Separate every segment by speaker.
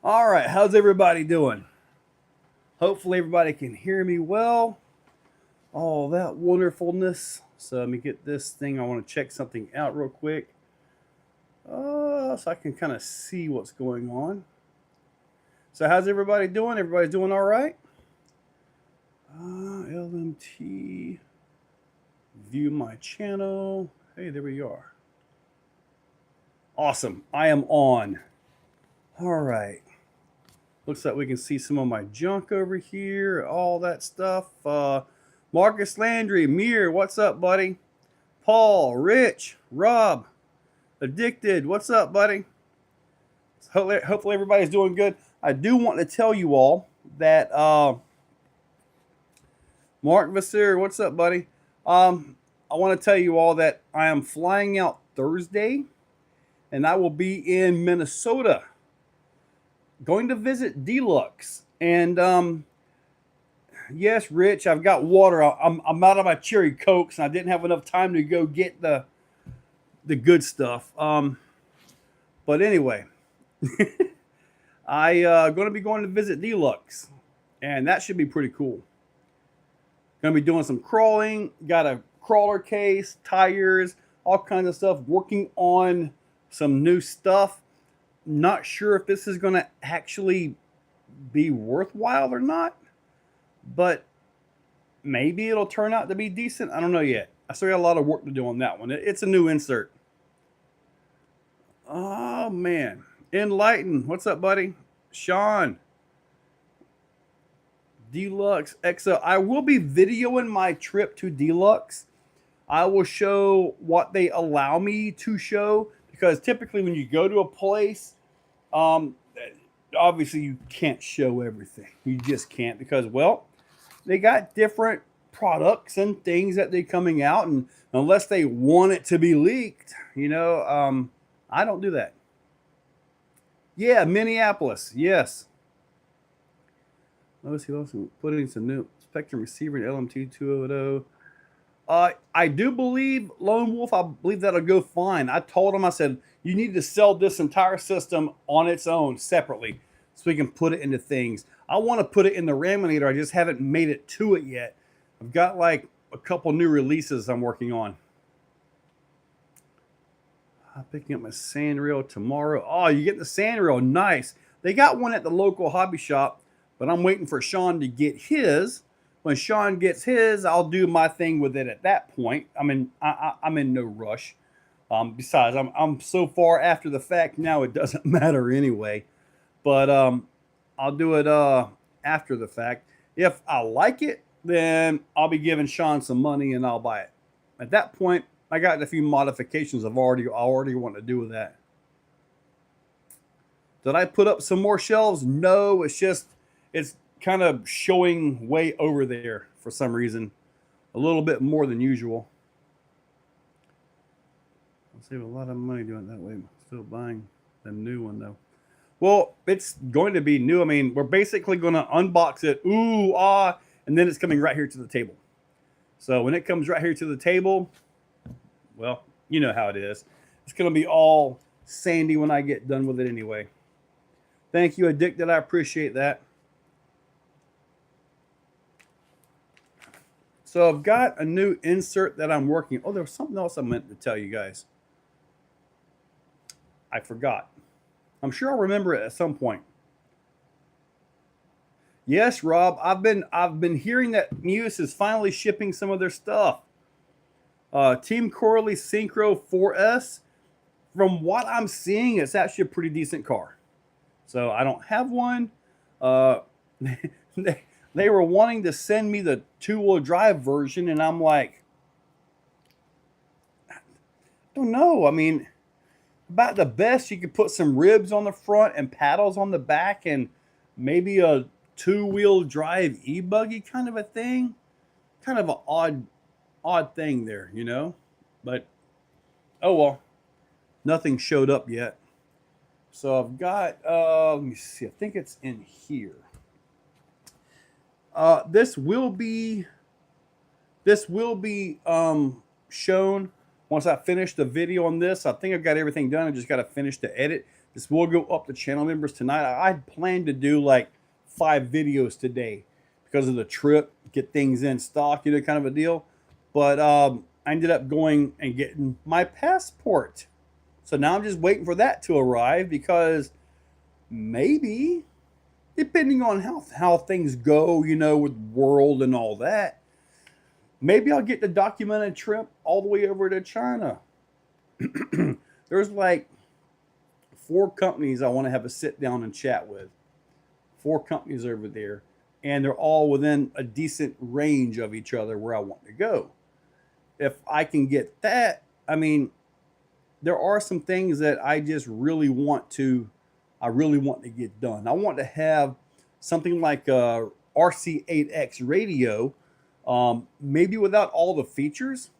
Speaker 1: All right, how's everybody doing? Hopefully everybody can hear me well. All that wonderfulness. So let me get this thing. I want to check something out real quick. So I can kind of see what's going on. So how's everybody doing? Everybody's doing all right? LMT. View my channel. Hey, there we are. Awesome. I am on. All right. Looks like we can see some of my junk over here, all that stuff. Marcus Landry, Mir, what's up, buddy? Paul, Rich, Rob, Addicted, what's up, buddy? Hopefully everybody's doing good. I do want to tell you all that Mark Vassir, what's up, buddy? I want to tell you all that I am flying out Thursday, and I will be in Minnesota, going to visit Deluxe. And yes, Rich, I've got water. I'm out of my cherry cokes, and I didn't have enough time to go get the good stuff. But anyway, I going to be going to visit Deluxe, and that should be pretty cool. Going to be doing some crawling. Got a crawler case, tires, all kinds of stuff. Working on some new stuff. Not sure if this is going to actually be worthwhile or not, but maybe it'll turn out to be decent. I don't know yet. I still got a lot of work to do on that one. It's a new insert. Oh, man. Enlighten. What's up, buddy? Sean. Deluxe Exo. I will be videoing my trip to Deluxe. I will show what they allow me to show, because typically when you go to a place, obviously you can't show everything. You just can't, because, well, they got different products and things that they're coming out, and unless they want it to be leaked, I don't do that. Yeah, Minneapolis, yes. Let's see, also putting some new Spectrum receiver in LMT 200. I do believe Lone Wolf, I believe that'll go fine. I told him, I said, you need to sell this entire system on its own separately so we can put it into things. I want to put it in the Raminator. I just haven't made it to it yet. I've got like a couple new releases I'm working on. I'm picking up my sand reel tomorrow. Oh, you get the sand reel. Nice. They got one at the local hobby shop, but I'm waiting for Sean to get his. When Sean gets his, I'll do my thing with it at that point. I'm in no rush. Besides, I'm so far after the fact now, it doesn't matter anyway. But I'll do it after the fact. If I like it, then I'll be giving Sean some money and I'll buy it. At that point, I got a few modifications I already want to do with that. Did I put up some more shelves? No, it's kind of showing way over there for some reason. A little bit more than usual. I'll save a lot of money doing it that way. Still buying the new one though. Well, it's going to be new. I mean, we're basically going to unbox it. Ooh, ah, and then it's coming right here to the table. So when it comes right here to the table, well, you know how it is. It's going to be all sandy when I get done with it anyway. Thank you, Addicted. I appreciate that. So I've got a new insert that I'm working. Oh, there was something else I meant to tell you guys. I forgot. I'm sure I'll remember it at some point. Yes, Rob, I've been hearing that Muse is finally shipping some of their stuff. Team Corley Synchro 4S. From what I'm seeing, it's actually a pretty decent car. So I don't have one. They were wanting to send me the two-wheel drive version, and I'm like, I don't know. I mean, about the best, you could put some ribs on the front and paddles on the back and maybe a two-wheel drive e-buggy kind of a thing. Kind of an odd thing there, But, oh well. Nothing showed up yet. So I've got, let me see. I think it's in here. This will be shown Once I finish the video on this, I think I've got everything done. I just got to finish the edit. This will go up to channel members tonight. I planned to do like 5 videos today because of the trip, get things in stock, you know, kind of a deal. But I ended up going and getting my passport. So now I'm just waiting for that to arrive because maybe, depending on how things go, you know, with world and all that, maybe I'll get the documented trip all the way over to China. There's like 4 companies I want to have a sit down and chat with. 4 companies over there, and they're all within a decent range of each other where I want to go. If I can get that, I mean, there are some things that I really want to get done. I want to have something like a RC8X radio, maybe without all the features,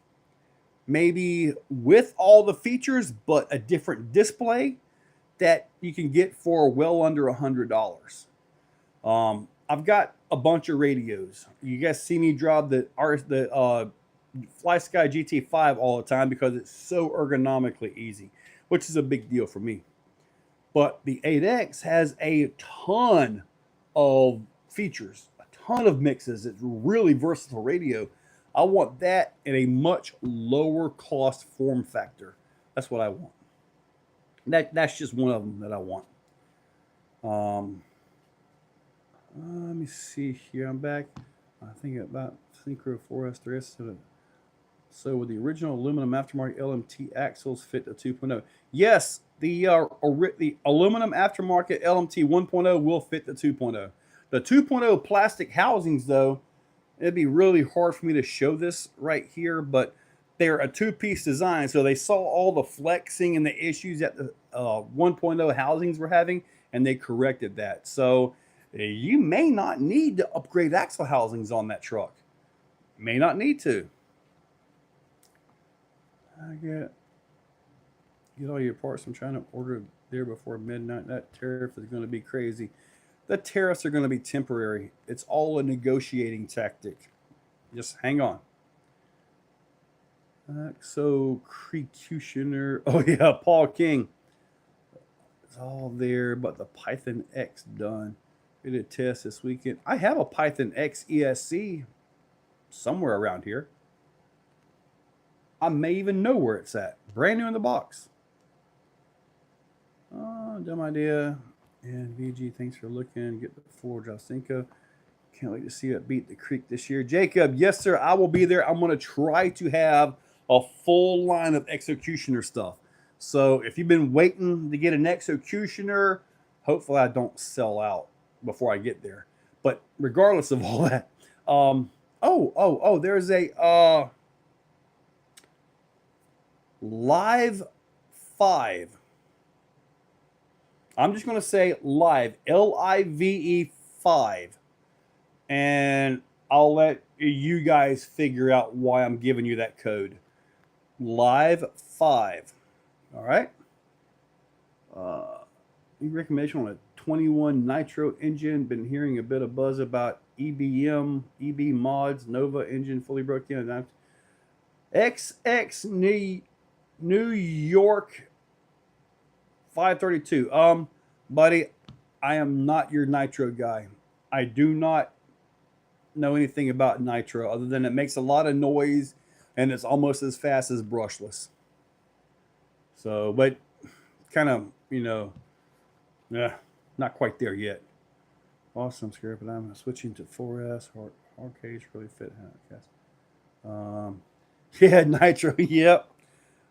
Speaker 1: maybe with all the features, but a different display that you can get for well under $100. I've got a bunch of radios. You guys see me drive the FlySky GT5 all the time because it's so ergonomically easy, which is a big deal for me. But the 8X has a ton of features, a ton of mixes. It's a really versatile radio. I want that in a much lower cost form factor. That's what I want. That's just one of them that I want. Let me see here. I'm back. I think about Synchro 4S3S. So with the original aluminum aftermarket LMT axles fit the 2.0. Yes, the aluminum aftermarket LMT 1.0 will fit the 2.0. The 2.0 plastic housings, though, it'd be really hard for me to show this right here, but they're a 2-piece design. So they saw all the flexing and the issues that the 1.0 housings were having, and they corrected that. So you may not need to upgrade axle housings on that truck. May not need to. I get all your parts. I'm trying to order there before midnight. That tariff is going to be crazy. The tariffs are going to be temporary. It's all a negotiating tactic. Just hang on. Exocutioner. Oh yeah, Paul King. It's all there, but the Python X done. We did a test this weekend. I have a Python X ESC somewhere around here. I may even know where it's at. Brand new in the box. Dumb idea. And VG, thanks for looking. Get the full Jacinco. Can't wait to see it beat the creek this year. Jacob, yes, sir. I will be there. I'm going to try to have a full line of Executioner stuff. So if you've been waiting to get an Executioner, hopefully I don't sell out before I get there. But regardless of all that, there's a Live 5. I'm just going to say Live, Live 5. And I'll let you guys figure out why I'm giving you that code. Live 5. All right. Any recommendation on a 21 Nitro engine? Been hearing a bit of buzz about EBM, EB mods, Nova engine fully broken in. XX New York 532. Buddy, I am not your Nitro guy. I do not know anything about Nitro other than it makes a lot of noise and it's almost as fast as brushless. So, but kind of, not quite there yet. Awesome, scared, but I'm switching to 4S. Hard cage really fit. Yeah, Nitro. Yep.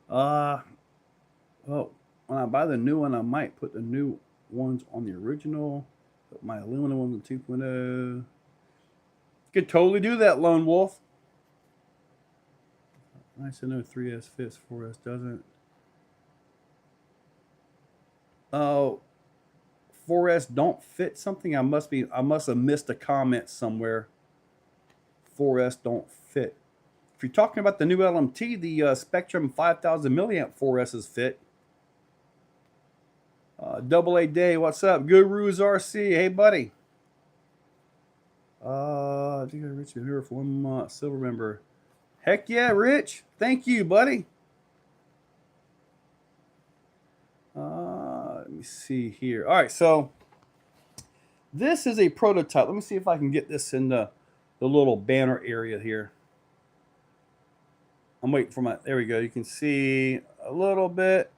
Speaker 1: Well, when I buy the new one, I might put the new ones on the original, put my aluminum on the 2.0. Could totally do that, Lone Wolf. Nice to know 3S fits, 4S doesn't. Oh, 4S don't fit something. I must have missed a comment somewhere. 4S don't fit. If you're talking about the new LMT, the Spectrum 5000 milliamp 4S's fit. Double A Day, what's up? Gurus RC, hey buddy. I think I Rich been here for 1 month. Silver member. Heck yeah, Rich. Thank you, buddy. me see here. All right, so this is a prototype. Let me see if I can get this in the little banner area here. I'm waiting for my, there we go. You can see a little bit.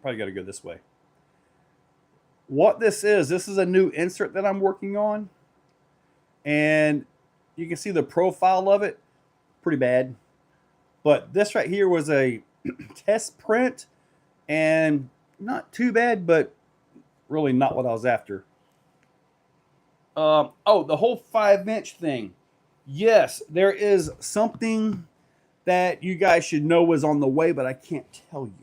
Speaker 1: Probably got to go this way. What this is a new insert that I'm working on. And you can see the profile of it. Pretty bad. But this right here was a test print. And not too bad, but really not what I was after. Oh, the whole 5-inch thing. Yes, there is something that you guys should know is on the way, but I can't tell you.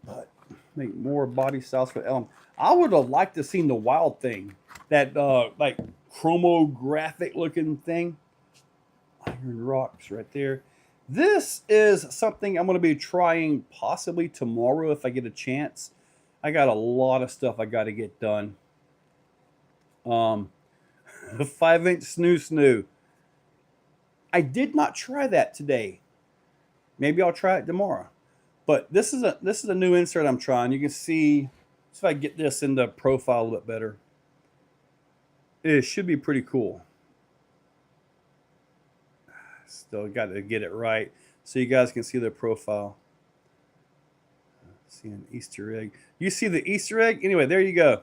Speaker 1: But make more body styles for Elm. I would have liked to have seen the wild thing, that like chromographic looking thing. Iron rocks right there. This is something I'm going to be trying possibly tomorrow if I get a chance. I got a lot of stuff I got to get done. 5-inch snoo. I did not try that today. Maybe I'll try it tomorrow. But this is a new insert I'm trying. You can see if I get this in the profile a little bit better. It should be pretty cool. Still got to get it right so you guys can see the profile. See an Easter egg. You see the Easter egg? Anyway, there you go.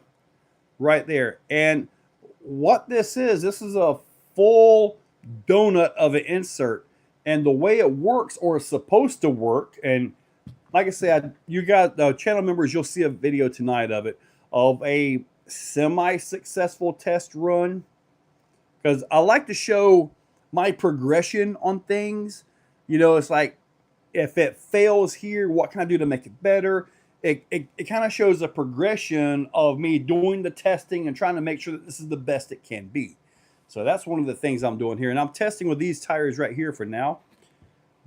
Speaker 1: Right there. And what this is a full donut of an insert. And the way it works, or is supposed to work, and like I said, you got the channel members, you'll see a video tonight of it, of a semi-successful test run. Because I like to show my progression on things. You know, it's like, if it fails here, what can I do to make it better? It kind of shows a progression of me doing the testing and trying to make sure that this is the best it can be. So that's one of the things I'm doing here. And I'm testing with these tires right here for now.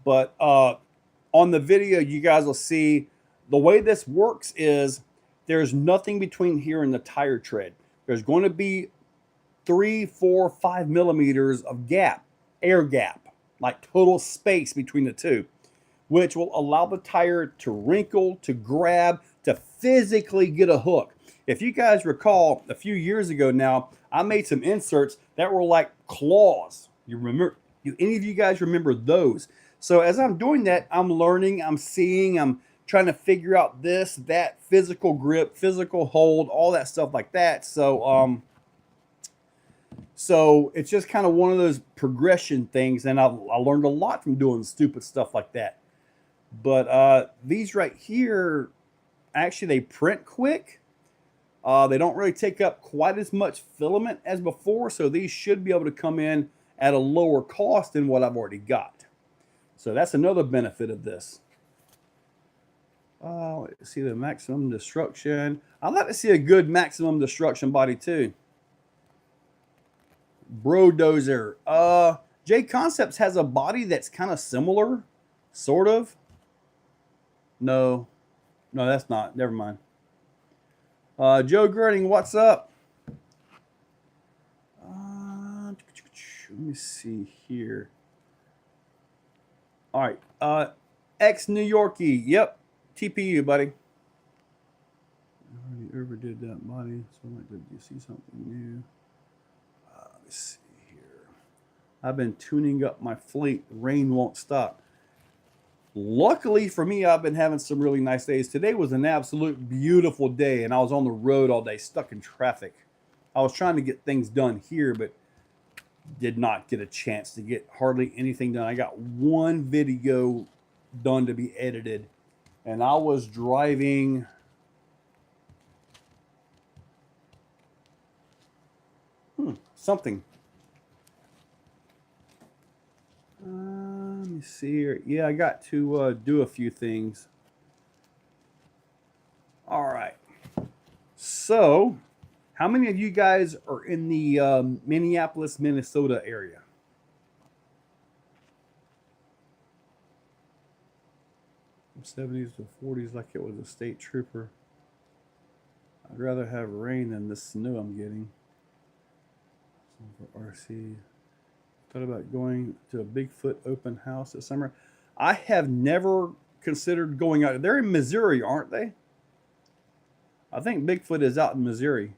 Speaker 1: But on the video, you guys will see the way this works is there's nothing between here and the tire tread. There's going to be 3, 4, 5 millimeters of gap, air gap, like total space between the two, which will allow the tire to wrinkle, to grab, to physically get a hook. If you guys recall, a few years ago now, I made some inserts that were like claws. You remember? Any of you guys remember those? So as I'm doing that, I'm learning, I'm seeing, I'm trying to figure out this, that, physical grip, physical hold, all that stuff like that. So it's just kind of one of those progression things, and I learned a lot from doing stupid stuff like that. But these right here, actually they print quick. They don't really take up quite as much filament as before, so these should be able to come in at a lower cost than what I've already got. So that's another benefit of this. Let's see the maximum destruction. I'd like to see a good maximum destruction body too. Brodozer. J Concepts has a body that's kind of similar, sort of. No, that's not. Never mind. Joe Girding, what's up? Let me see here. All right. Ex New Yorkie. Yep. TPU, buddy. I already overdid that body. So did you see something new? Let's see here. I've been tuning up my fleet. Rain won't stop. Luckily for me, I've been having some really nice days. Today was an absolute beautiful day, and I was on the road all day, stuck in traffic. I was trying to get things done here, but did not get a chance to get hardly anything done. I got one video done to be edited, and I was driving something. Let me see here. Yeah, I got to do a few things. All right. So, how many of you guys are in the Minneapolis, Minnesota area? From 70s to 40s, like it was a state trooper. I'd rather have rain than the snow I'm getting. For RC. Thought about going to a Bigfoot open house this summer. I have never considered going out. They're in Missouri, aren't they? I think Bigfoot is out in Missouri.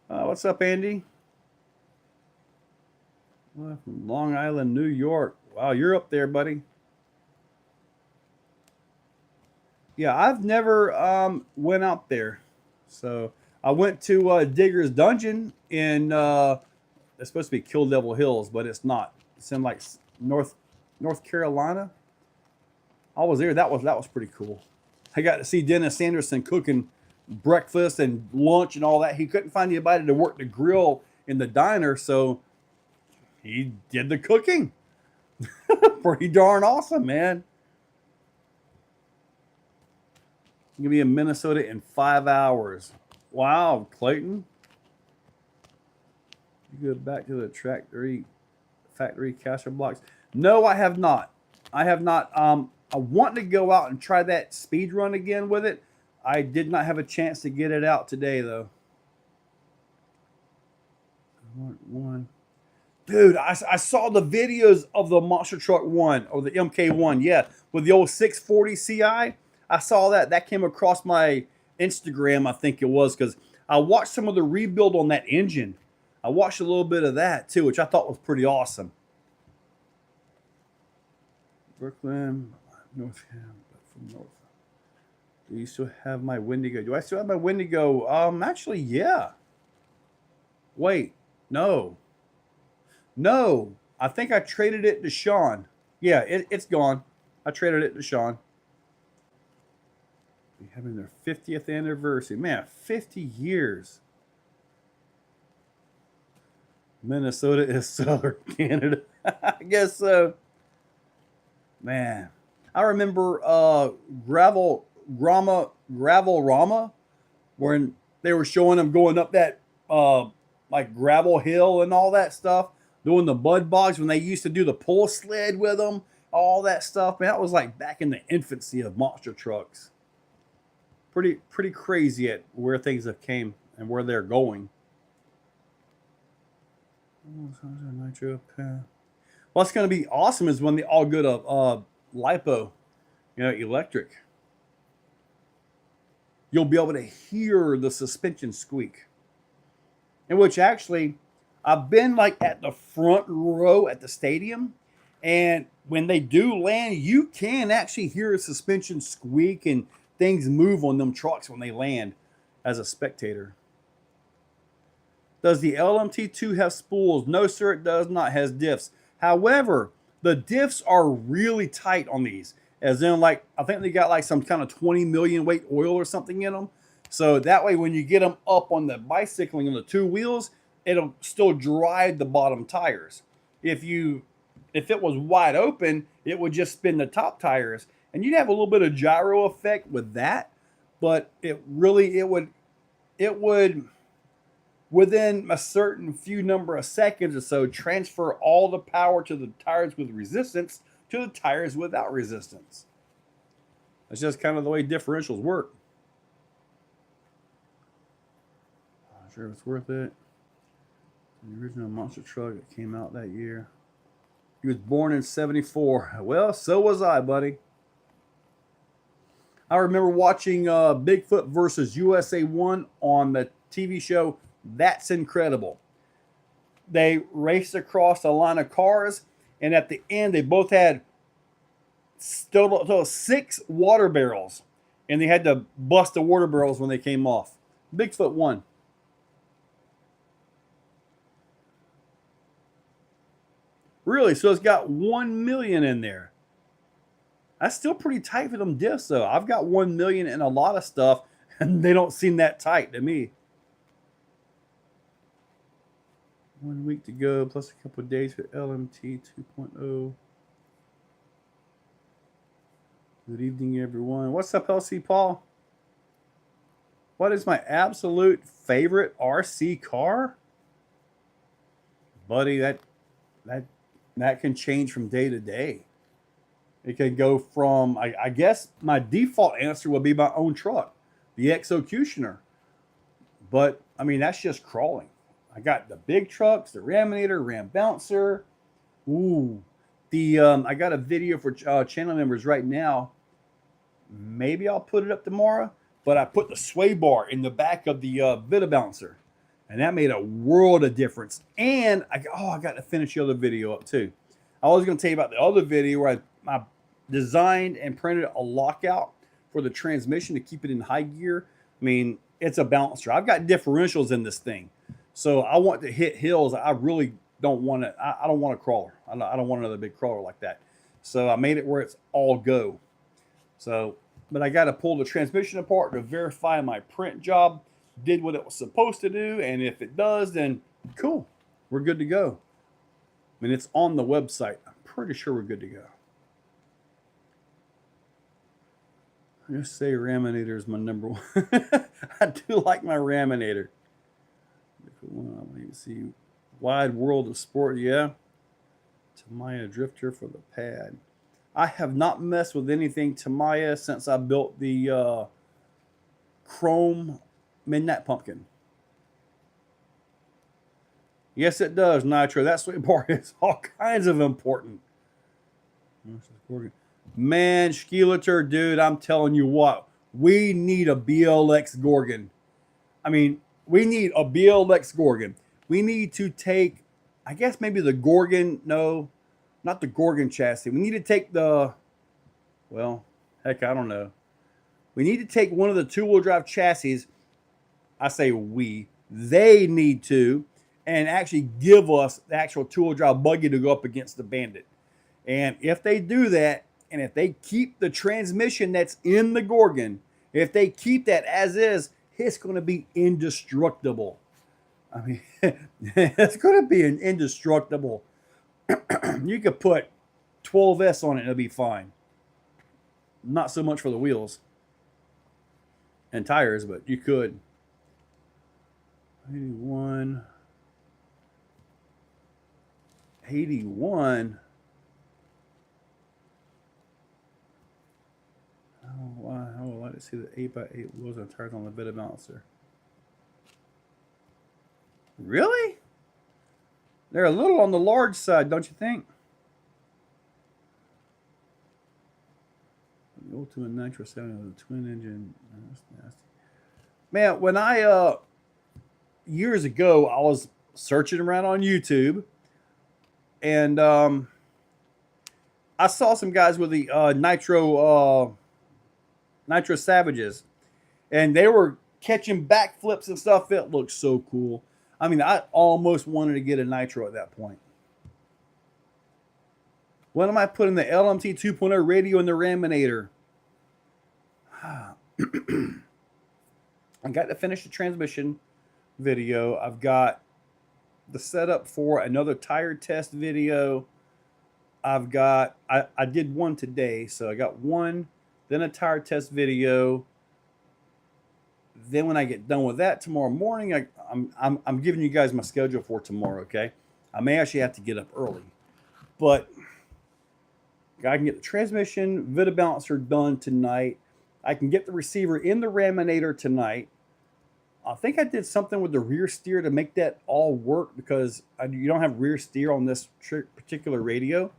Speaker 1: What's up, Andy? Well, from Long Island, New York. Wow, you're up there, buddy. Yeah, I've never went out there. So I went to Digger's Dungeon in it's supposed to be Kill Devil Hills, but it's not. It's in like North Carolina. I was there. That was pretty cool. I got to see Dennis Sanderson cooking breakfast and lunch and all that. He couldn't find anybody to work the grill in the diner, so he did the cooking. Pretty darn awesome, man. I'm gonna be in Minnesota in 5 hours. Wow, Clayton. You go back to the factory caster blocks. No, I have not. I have not. I want to go out and try that speed run again with it. I did not have a chance to get it out today, though. Dude, I saw the videos of the Monster Truck 1 or the MK1, yeah, with the old 640 Ci. I saw that. That came across my Instagram, I think it was, because I watched some of the rebuild on that engine. I watched a little bit of that, too, which I thought was pretty awesome. Brooklyn, Northam, from North. Do you still have my Wendigo? Do I still have my Wendigo? Actually, yeah. Wait, no. No, I think I traded it to Sean. Yeah, it's gone. I traded it to Sean. We're having their 50th anniversary. Man, 50 years. Minnesota is Southern Canada. I guess so. Man, I remember Gravel Rama, when they were showing them going up that like gravel hill and all that stuff, doing the Bud Bogs when they used to do the pull sled with them, all that stuff. Man, that was like back in the infancy of monster trucks. Pretty crazy at where things have came and where they're going. Nitro. What's going to be awesome is when they all go to lipo, electric. You'll be able to hear the suspension squeak. In which actually, I've been like at the front row at the stadium, and when they do land, you can actually hear a suspension squeak and things move on them trucks when they land as a spectator. Does the LMT2 have spools? No, sir, it does not. It has diffs. However, the diffs are really tight on these. As in, like, I think they got like some kind of 20 million weight oil or something in them. So that way, when you get them up on the bicycling on the two wheels, it'll still drive the bottom tires. If it was wide open, it would just spin the top tires. And you'd have a little bit of gyro effect with that. But it would, within a certain few number of seconds or so, transfer all the power to the tires with resistance to the tires without resistance. That's just kind of the way differentials work. Not sure if it's worth it. The original monster truck that came out that year. He was born in 74. Well, so was I, buddy. I remember watching Bigfoot versus USA 1 on the TV show That's Incredible. They raced across a line of cars, and at the end, they both had still 6 water barrels, and they had to bust the water barrels when they came off. Bigfoot won. Really? So it's got 1 million in there. That's still pretty tight for them diffs, though. I've got 1 million in a lot of stuff, and they don't seem that tight to me. 1 week to go, plus a couple of days for LMT 2.0. Good evening, everyone. What's up, LC Paul? What is my absolute favorite RC car? Buddy, that can change from day to day. It can go from, I guess my default answer would be my own truck, the Exocutioner. But, I mean, that's just crawling. I got the big trucks, the Raminator, Ram Bouncer. Ooh, I got a video for channel members right now. Maybe I'll put it up tomorrow. But I put the sway bar in the back of the Vita balancer, and that made a world of difference. And I got to finish the other video up too. I was going to tell you about the other video where I designed and printed a lockout for the transmission to keep it in high gear. I mean, it's a balancer. I've got differentials in this thing, so I want to hit hills. I really don't want to. I don't want a crawler. I don't want another big crawler like that. So I made it where it's all go. So, but I got to pull the transmission apart to verify my print job did what it was supposed to do, and if it does, then cool, we're good to go. I mean, it's on the website. I'm pretty sure we're good to go. I just say Raminator is my number one. I do like my Raminator. Let me see. Wide World of Sport, yeah. Tamiya Drifter for the pad. I have not messed with anything Tamiya since I built the Chrome Midnight Pumpkin. Yes, it does, Nitro. That sway bar is all kinds of important. Man, Skeletor, dude, I'm telling you what. We need a BLX Gorgon. I mean, we need a BLX Gorgon. We need to take, I guess maybe the Gorgon, no, not the Gorgon chassis. We need to take the, well, heck, I don't know. We need to take one of the two-wheel drive chassis. I say we. They need to, and actually give us the actual two-wheel drive buggy to go up against the Bandit. And if they do that, and if they keep the transmission that's in the Gorgon, if they keep that as is, it's going to be indestructible. I mean, it's going to be an indestructible. You could put 12S on it and it'll be fine. Not so much for the wheels and tires, but you could. 81. 81. Oh, wow. I would like to see the 8x8 wheels and tires on the Vita balancer. Really? They're a little on the large side, don't you think? The Ultimate Nitro 7 with a twin engine. That's nasty. Man, when I, years ago, I was searching around on YouTube, and I saw some guys with the Nitro Savages, and they were catching backflips and stuff. It looked so cool. I mean, I almost wanted to get a Nitro at that point. When am I putting the LMT 2.0 radio in the Raminator? I got to finish the transmission video. I've got the setup for another tire test video. I've got, I did one today, so I got one, then a tire test video. Then when I get done with that tomorrow morning, I'm giving you guys my schedule for tomorrow, okay? I may actually have to get up early. But I can get the transmission, Vita balancer done tonight. I can get the receiver in the Raminator tonight. I think I did something with the rear steer to make that all work because you don't have rear steer on this particular radio.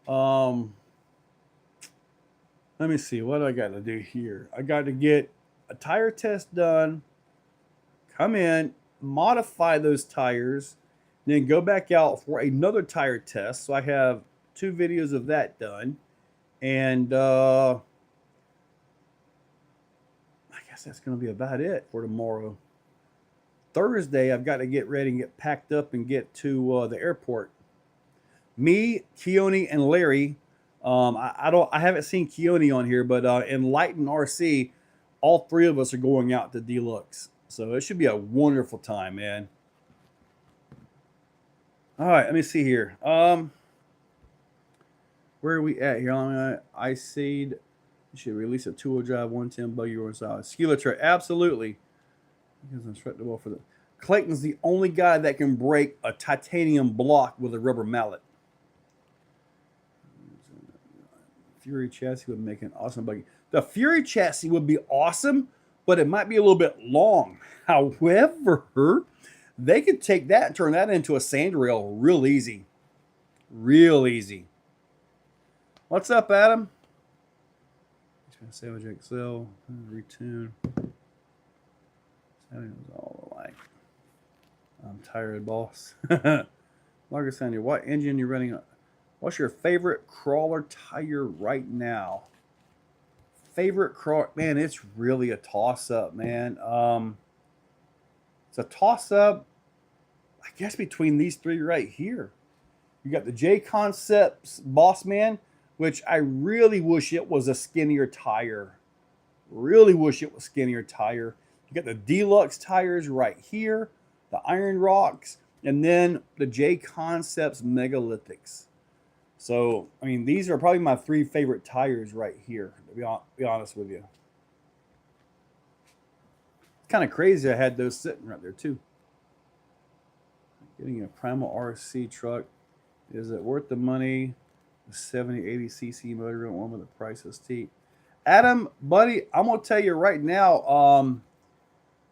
Speaker 1: Let me see. What do I got to do here? I got to get a tire test done, come in, modify those tires, then go back out for another tire test. So I have 2 videos of that done. And I guess that's going to be about it for tomorrow. Thursday, I've got to get ready and get packed up and get to the airport. Me, Keone, and Larry. I haven't seen Keone on here, but Enlighten RC, all 3 of us are going out to Deluxe. So it should be a wonderful time, man. All right, let me see here. Where are we at here? I said should release a 2-wheel drive 110 buggy or solid. Skeletor, absolutely. Because instructable for the Clayton's the only guy that can break a titanium block with a rubber mallet. Fury chassis would make an awesome buggy. The Fury chassis would be awesome, but it might be a little bit long. However, they could take that and turn that into a sand rail real easy. Real easy. What's up, Adam? Savage XL, retune. Settings all alike. I'm tired, boss. Marcus Sandy, what engine you running? What's your favorite crawler tire right now? Favorite crawler, man, it's really a toss-up, man. It's a toss-up, I guess, between these three right here. You got the J Concepts Boss Man, which I really wish it was a skinnier tire. Really wish it was skinnier tire. You got the Deluxe tires right here, the Iron Rocks, and then the J Concepts Megalithics. So, I mean, these are probably my three favorite tires right here, to be honest with you. Kind of crazy I had those sitting right there, too. Getting a Primal RC truck. Is it worth the money? The 70, 80cc motor and one with the price is steep. Adam, buddy, I'm going to tell you right now,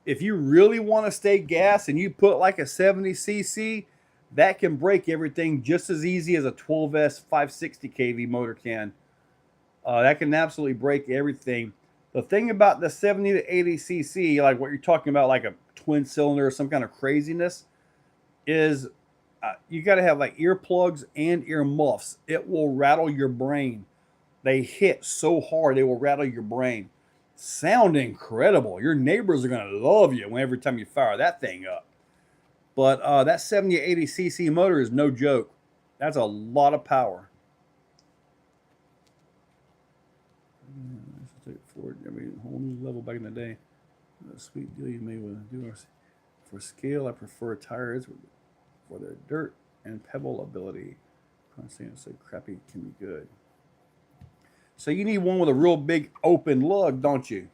Speaker 1: if you really want to stay gas and you put like a 70cc, that can break everything just as easy as a 12S 560 kV motor can. That can absolutely break everything. The thing about the 70 to 80cc, like what you're talking about, like a twin cylinder or some kind of craziness, is you got to have like earplugs and ear muffs. It will rattle your brain. They hit so hard, they will rattle your brain. Sound incredible. Your neighbors are going to love you every time you fire that thing up. But that 70 to 80cc motor is no joke. That's a lot of power. Forward every whole new level back in the day. A sweet deal you made with RC. For scale, I prefer tires for their dirt and pebble ability. I'm saying so crappy can be good. So you need one with a real big open lug, don't you?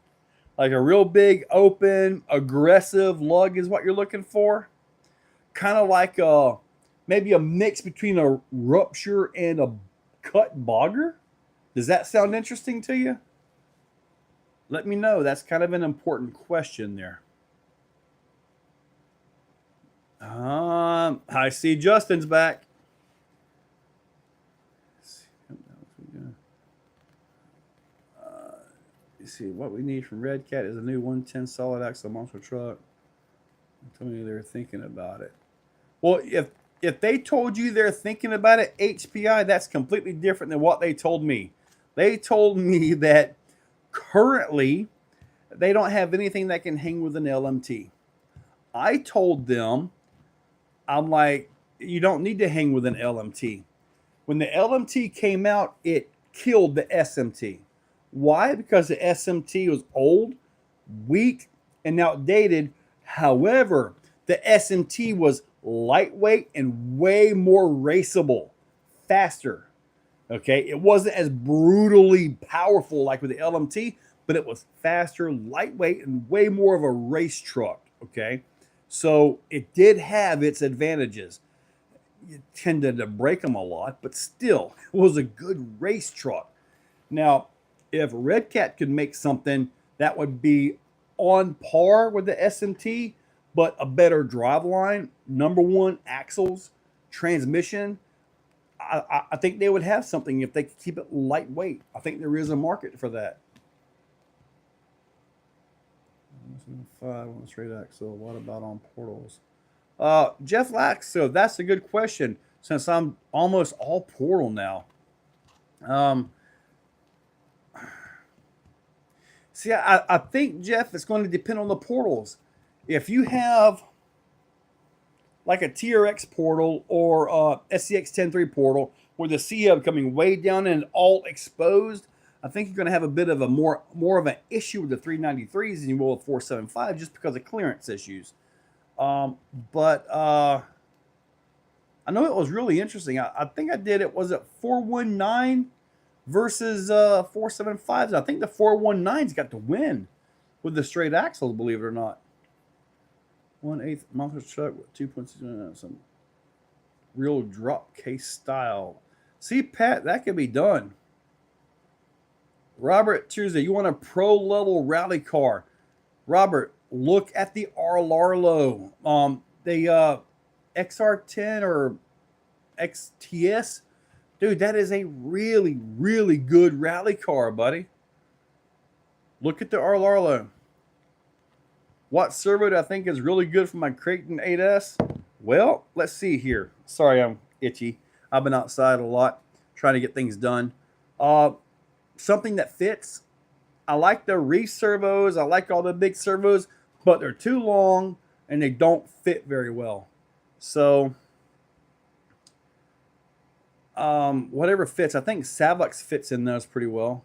Speaker 1: Like a real big open aggressive lug is what you're looking for. Kind of like maybe a mix between a rupture and a cut bogger. Does that sound interesting to you? Let me know. That's kind of an important question there. I see Justin's back. You see, what we need from Red Cat is a new 110 solid axle monster truck. Tell me they're thinking about it. Well, if they told you they're thinking about it, HPI, that's completely different than what they told me. They told me that currently they don't have anything that can hang with an LMT. I told them, I'm like, you don't need to hang with an LMT. When the LMT came out, it killed the SMT. Why? Because the SMT was old, weak, and outdated. However, the SMT was lightweight and way more raceable, faster. Okay, it wasn't as brutally powerful like with the LMT, but it was faster, lightweight, and way more of a race truck. Okay, so it did have its advantages. You tended to break them a lot, but still, it was a good race truck. Now, if Red Cat could make something that would be on par with the SMT, but a better driveline, number one axles, transmission, I think they would have something if they could keep it lightweight. I think there is a market for that. 5 on straight axle. What about on portals? Jeff Laxo, that's a good question since I'm almost all portal now. See, I think, Jeff, it's going to depend on the portals. If you have like a TRX portal or SCX 10.3 portal where the C-hub coming way down and all exposed, I think you're going to have a bit of a more of an issue with the 393s than you will with 475 just because of clearance issues. But I know it was really interesting. I think I did it. Was it 419 versus 475s? I think the 419s got the win with the straight axles, believe it or not. 1/8 monster truck with 2.6, some real drop case style. See, Pat, that could be done. Robert Tuesday, you want a pro level rally car? Robert, look at the Arlarlo. The XR10 or XTS, Dude, that is a really, really good rally car, buddy. Look at the Arlarlo. What servo do I think is really good for my Creighton 8S? Well, let's see here. Sorry, I'm itchy. I've been outside a lot trying to get things done. Something that fits. I like the Reef servos. I like all the big servos, but they're too long and they don't fit very well. So, whatever fits. I think Savlux fits in those pretty well.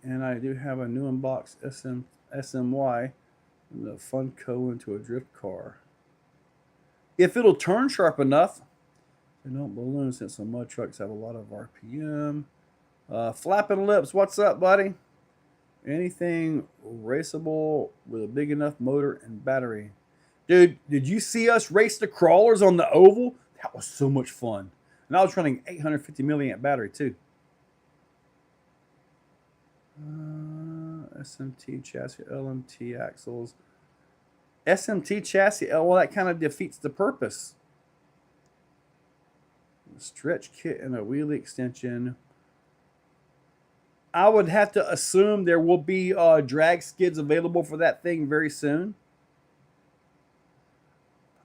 Speaker 1: And I do have a new unboxed SMY and the Funko into a drift car. If it'll turn sharp enough, they don't balloon since the mud trucks have a lot of RPM. Flapping Lips, what's up, buddy? Anything raceable with a big enough motor and battery. Dude, did you see us race the crawlers on the oval? That was so much fun. And I was running 850 milliamp battery too. SMT chassis, LMT axles. SMT chassis, well, that kind of defeats the purpose. Stretch kit and a wheelie extension. I would have to assume there will be drag skids available for that thing very soon.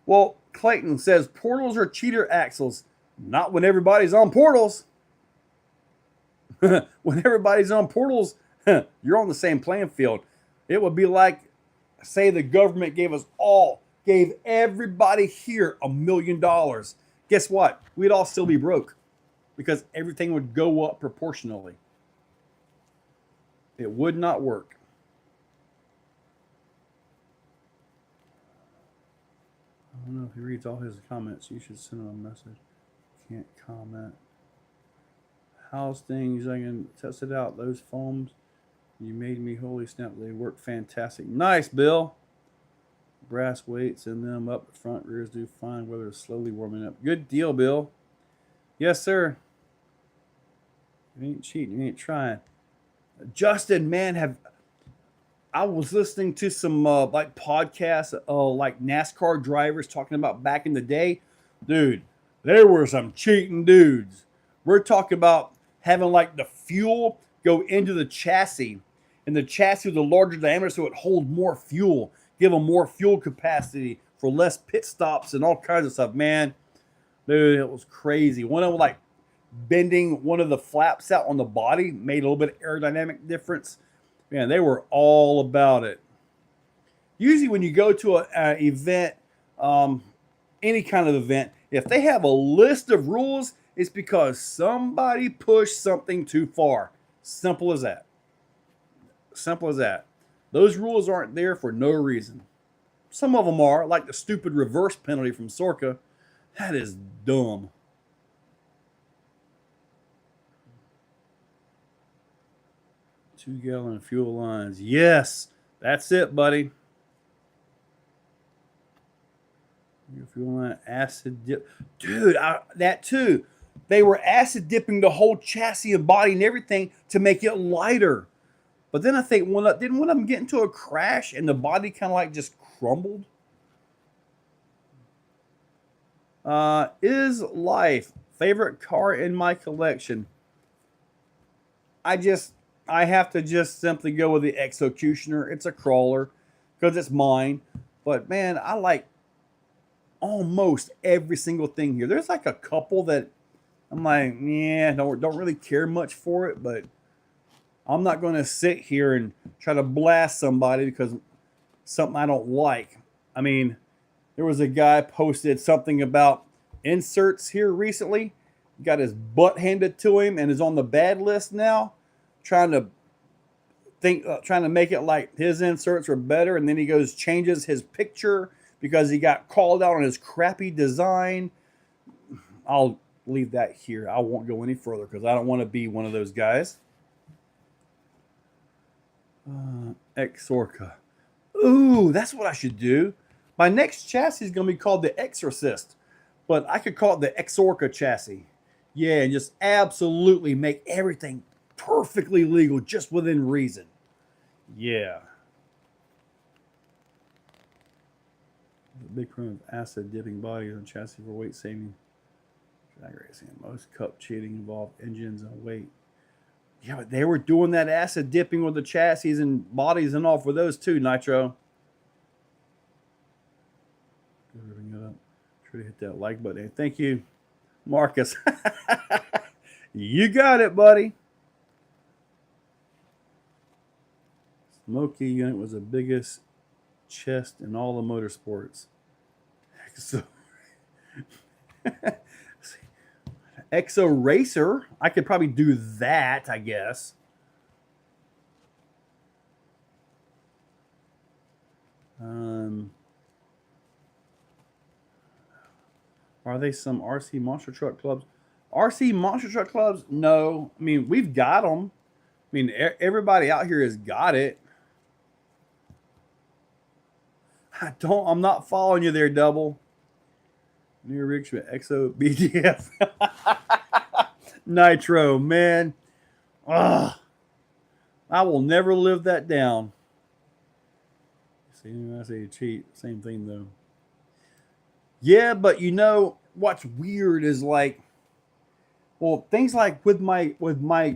Speaker 1: Well, Clayton says portals are cheater axles. Not when everybody's on portals. When everybody's on portals, you're on the same playing field. It would be like, say the government gave everybody here $1 million. Guess what? We'd all still be broke because everything would go up proportionally. It would not work. I don't know if he reads all his comments. You should send him a message. Can't comment. How's things? I can test it out. Those foams, you made me holy snap. They work fantastic. Nice, Bill. Brass weights in them up front. Rears do fine. Weather is slowly warming up. Good deal, Bill. Yes, sir. You ain't cheating. You ain't trying. Justin, man, I was listening to some like podcasts, like NASCAR drivers talking about back in the day. Dude, there were some cheating dudes. We're talking about having like the fuel go into the chassis, and the chassis with a larger diameter so it hold more fuel, give them more fuel capacity for less pit stops and all kinds of stuff. Man, dude, it was crazy. One of them like bending one of the flaps out on the body made a little bit of aerodynamic difference. Man, they were all about it. Usually when you go to an event, any kind of event, if they have a list of rules, it's because somebody pushed something too far. Simple as that. Simple as that. Those rules aren't there for no reason. Some of them are, like the stupid reverse penalty from Sorka. That is dumb. Two-gallon fuel lines. Yes, that's it, buddy. Your fuel line acid dip. Dude, that too. They were acid dipping the whole chassis and body and everything to make it lighter. But then I think, didn't one of them get into a crash and the body kind of like just crumbled? Is Life favorite car in my collection? I have to just simply go with the Executioner. It's a crawler because it's mine. But man, I like almost every single thing here. There's like a couple that I'm like, yeah, don't really care much for it, but I'm not going to sit here and try to blast somebody because something I don't like. I mean, there was a guy posted something about inserts here recently. Got his butt handed to him and is on the bad list now, trying to make it like his inserts are better, and then he goes changes his picture because he got called out on his crappy design. I'll leave that here. I won't go any further because I don't want to be one of those guys. Exorca. Ooh, that's what I should do. My next chassis is going to be called the Exorcist, but I could call it the Exorca chassis. Yeah, and just absolutely make everything perfectly legal, just within reason. Yeah. The big problem of acid dipping bodies on chassis for weight saving. Drag racing. Most cup cheating involved engines and weight. Yeah, but they were doing that acid dipping with the chassis and bodies and all for those too, Nitro. Try to hit that like button. Thank you, Marcus. You got it, buddy. Smokey unit was the biggest chest in all the motorsports. Exo Racer. I could probably do that, I guess. Are they some RC monster truck clubs? RC monster truck clubs? No. I mean, we've got them. I mean, everybody out here has got it. I'm not following you there, Double. New Richmond Exo BDF. Nitro, man. Ugh. I will never live that down. See, I say cheat. Same thing, though. Yeah, but you know what's weird is like, well, things like with my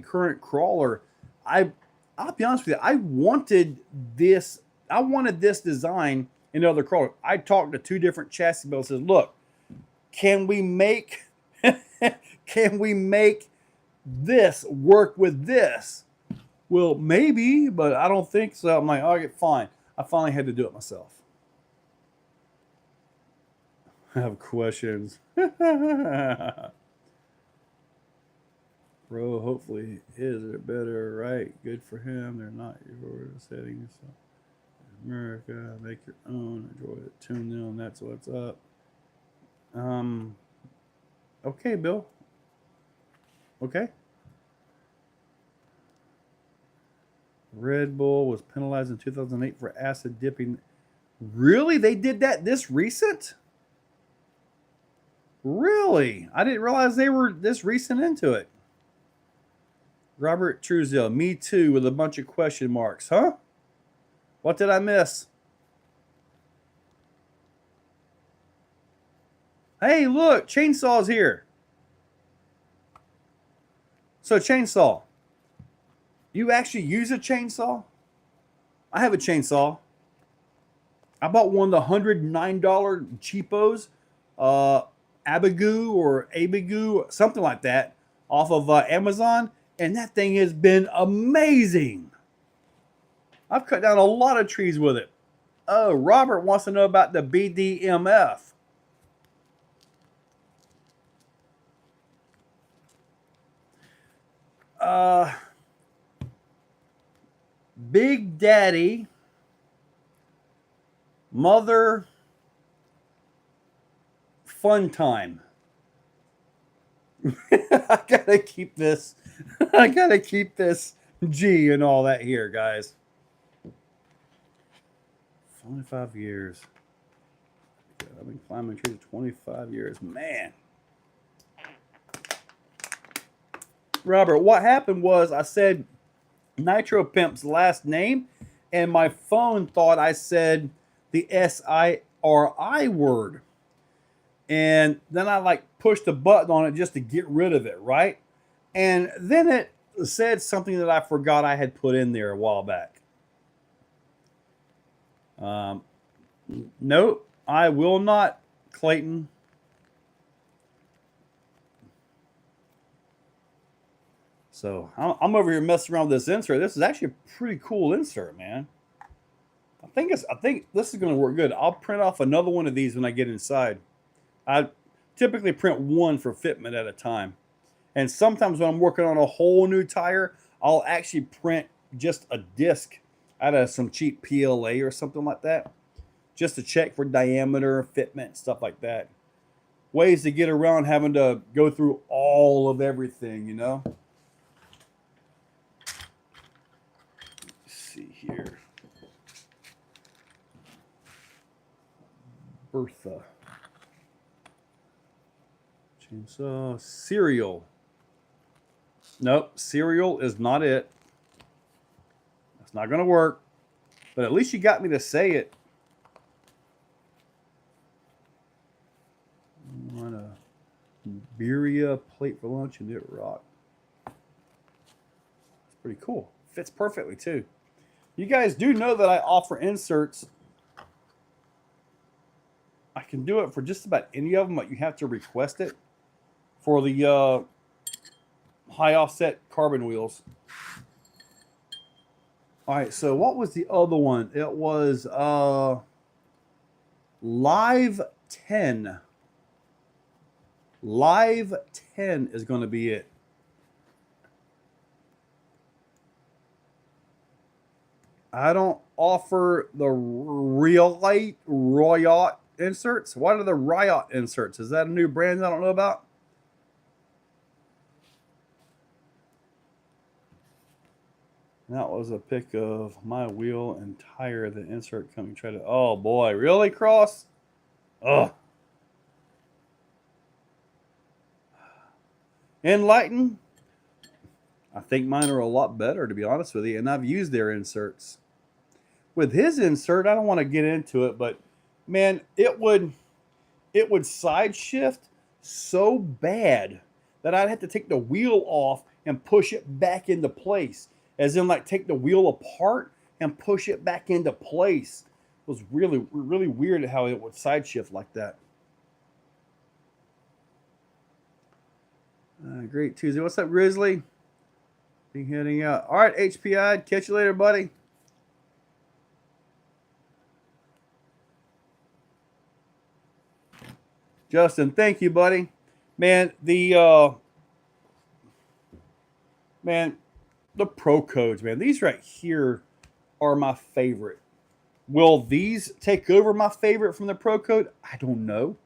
Speaker 1: current crawler, I'll be honest with you, I wanted this design in other crawler. I talked to 2 different chassis builders. Says, look, can we make this work with this? Well, maybe, but I don't think so. I'm like, okay, fine. I finally had to do it myself. I have questions. Bro, hopefully is it better, right? Good for him. They're not your settings. So America, make your own. Enjoy it. Tune in. That's what's up. Okay, Bill. Okay. Red Bull was penalized in 2008 for acid dipping. Really? They did that this recent? Really? I didn't realize they were this recent into it. Robert Truesdale, me too, with a bunch of question marks. Huh? What did I miss? Hey, look, Chainsaw's here. So, Chainsaw, you actually use a chainsaw? I have a chainsaw. I bought one of the $109 cheapos, Abigu, something like that, off of Amazon, and that thing has been amazing. I've cut down a lot of trees with it. Oh, Robert wants to know about the BDMF. Big Daddy, Mother, Fun Time. I gotta keep this. I gotta keep this G and all that here, guys. 25 years. I've been climbing trees 25 years. Man. Robert, what happened was I said Nitro Pimp's last name, and my phone thought I said the SIRI word. And then I like pushed a button on it just to get rid of it, right? And then it said something that I forgot I had put in there a while back. Nope, I will not, Clayton. So I'm over here messing around with this insert. This is actually a pretty cool insert, man. I think this is going to work good. I'll print off another one of these when I get inside. I typically print one for fitment at a time. And sometimes when I'm working on a whole new tire, I'll actually print just a disc out of some cheap PLA or something like that, just to check for diameter, fitment, stuff like that. Ways to get around having to go through all of everything, you know? Let's see here. Bertha. Chainsaw. Cereal. Nope, cereal is not it. That's not going to work. But at least you got me to say it. Birria plate for lunch and it rock. It's pretty cool. Fits perfectly too. You guys do know that I offer inserts. I can do it for just about any of them, but you have to request it for the high offset carbon wheels. All right, so what was the other one? It was Live 10. Live 10 is going to be it. I don't offer the Riot inserts. What are the Riot inserts? Is that a new brand I don't know about? That was a pic of my wheel and tire, the insert coming. Try to. Oh boy, really, Cross? Ugh. Enlighten. I think mine are a lot better, to be honest with you, and I've used their inserts. With his insert, I don't want to get into it, but man, it would side shift so bad that I'd have to take the wheel off and push it back into place. As in, like, take the wheel apart and push it back into place. It was really, really weird how it would side shift like that. Great Tuesday. What's up, Grizzly? Be heading out. All right, HPI. Catch you later, buddy. Justin, thank you, buddy. Man, the pro codes, man. These right here are my favorite. Will these take over my favorite from the pro code? I don't know.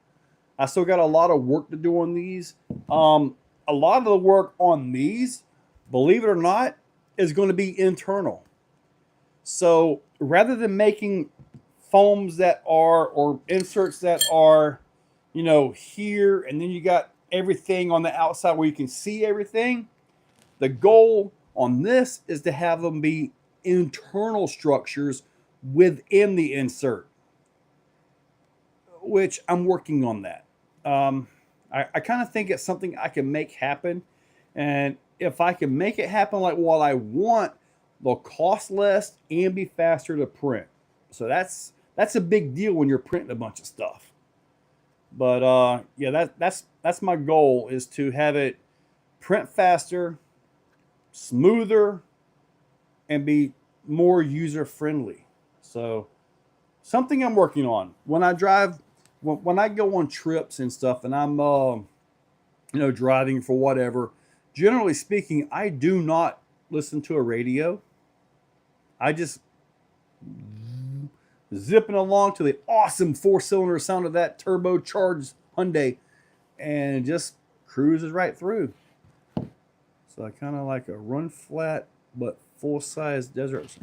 Speaker 1: I still got a lot of work to do on these. A lot of the work on these, believe it or not, is going to be internal. So rather than making foams that are, or inserts that are, you know, here, and then you got everything on the outside where you can see everything, the goal on this is to have them be internal structures within the insert, which I'm working on that. I kind of think it's something I can make happen. And if I can make it happen like what I want, they'll cost less and be faster to print. So that's a big deal when you're printing a bunch of stuff. But yeah, that's my goal, is to have it print faster, smoother, and be more user friendly. So something I'm working on. When I drive, when I go on trips and stuff, and I'm driving for whatever, generally speaking, I do not listen to a radio. I just zipping along to the awesome 4-cylinder sound of that turbocharged Hyundai, and just cruises right through. So I kind of like a run flat but full-size desert.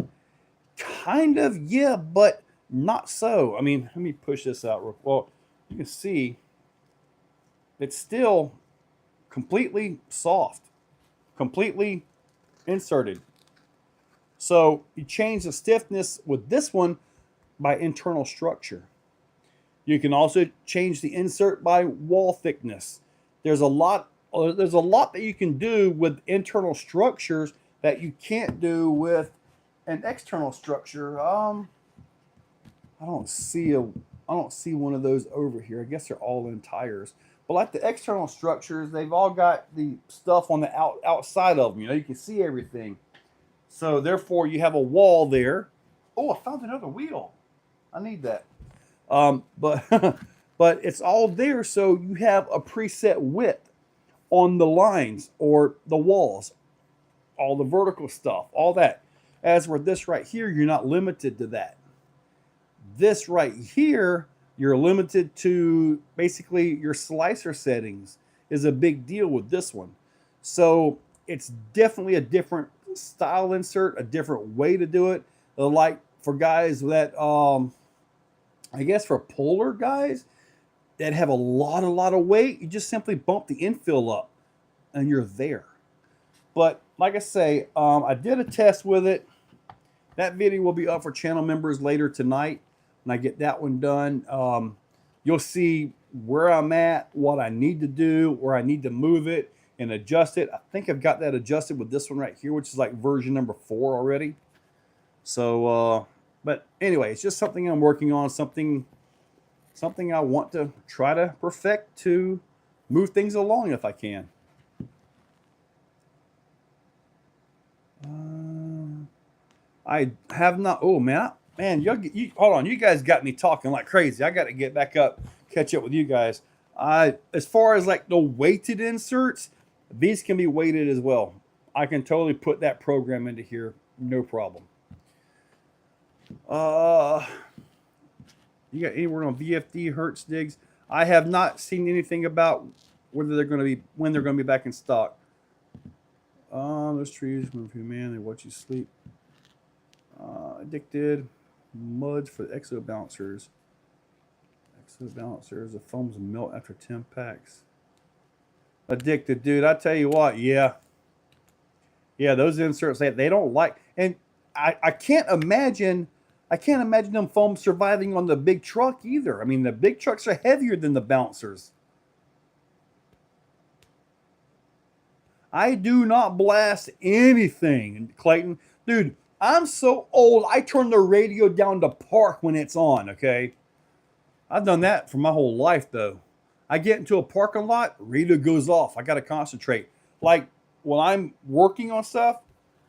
Speaker 1: Kind of, yeah, but not so. I mean, let me push this out real quick. Well, you can see it's still completely soft, completely inserted. So you change the stiffness with this one by internal structure. You can also change the insert by wall thickness. There's a lot that you can do with internal structures that you can't do with an external structure. I don't see one of those over here. I guess they're all in tires. But like the external structures, they've all got the stuff on the outside of them. You know, you can see everything. So therefore, you have a wall there. Oh, I found another wheel. I need that. But it's all there, so you have a preset width on the lines or the walls, all the vertical stuff, all that. As with this right here, you're not limited to that. This right here, you're limited to basically your slicer settings is a big deal with this one. So it's definitely a different style insert, a different way to do it. Like for guys that, I guess for polar guys that have a lot of weight, you just simply bump the infill up and you're there. But like I say, I did a test with it. That video will be up for channel members later tonight. When I get that one done, you'll see where I'm at, what I need to do, where I need to move it and adjust it. I think I've got that adjusted with this one right here, which is like version number 4 already. So, but anyway, it's just something I'm working on, something I want to try to perfect to move things along if I can. I have not. Oh man, you hold on. You guys got me talking like crazy. I got to get back up, catch up with you guys. As far as like the weighted inserts, these can be weighted as well. I can totally put that program into here, no problem. You got any word on VFD Hertz digs? I have not seen anything about whether they're going to be when they're going to be back in stock. Those trees move you, man. They watch you sleep. Addicted muds for the exo bouncers. Exo bouncers. The foams melt after 10 packs. Addicted, dude. I tell you what, yeah. Those inserts they don't like, and I can't imagine. I can't imagine them foams surviving on the big truck either. I mean, the big trucks are heavier than the bouncers. I do not blast anything, Clayton. Dude, I'm so old, I turn the radio down to park when it's on, okay? I've done that for my whole life, though. I get into a parking lot, radio goes off. I got to concentrate. Like, when I'm working on stuff,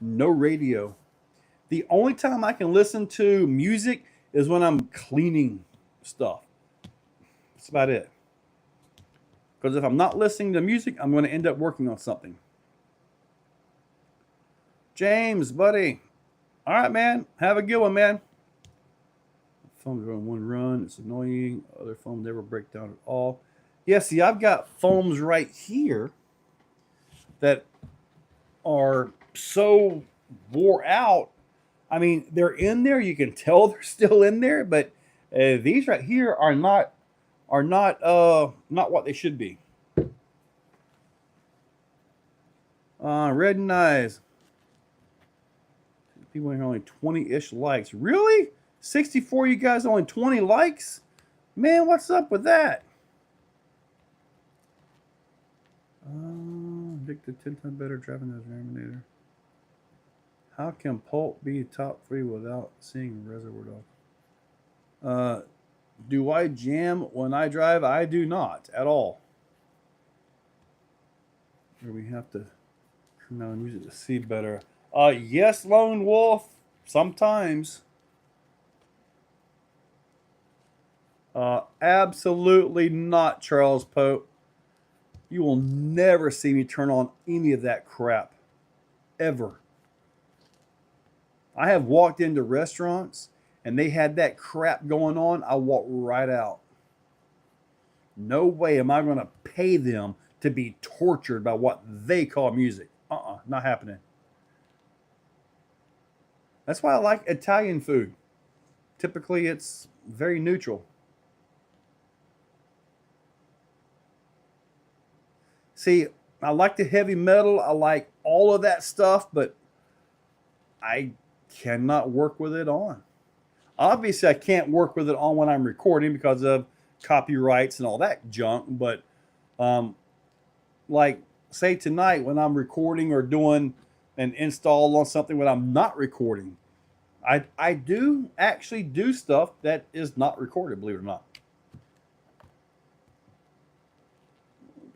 Speaker 1: no radio. The only time I can listen to music is when I'm cleaning stuff. That's about it. Because if I'm not listening to music, I'm going to end up working on something. James, buddy. All right, man. Have a good one, man. Foams run one run. It's annoying. Other foams never break down at all. Yeah, see, I've got foams right here that are so wore out. I mean, they're in there. You can tell they're still in there, but these right here are not what they should be. Red and Eyes. People are only 20-ish likes. Really? 64 you guys only 20 likes? Man, what's up with that? Addicted 10 times better driving as Terminator. How can Pulp be top 3 without seeing Reservoir Dogs? Do I jam when I drive? I do not at all. Or we have to turn down music to see better. Yes, Lone Wolf. Sometimes. Absolutely not, Charles Pope. You will never see me turn on any of that crap. Ever. I have walked into restaurants and they had that crap going on. I walked right out. No way am I going to pay them to be tortured by what they call music. Not happening. That's why I like Italian food. Typically, it's very neutral. See, I like the heavy metal. I like all of that stuff, but I cannot work with it on. Obviously, I can't work with it on when I'm recording because of copyrights and all that junk. But like, say tonight when I'm recording or doing an install on something when I'm not recording, I do actually do stuff that is not recorded, believe it or not.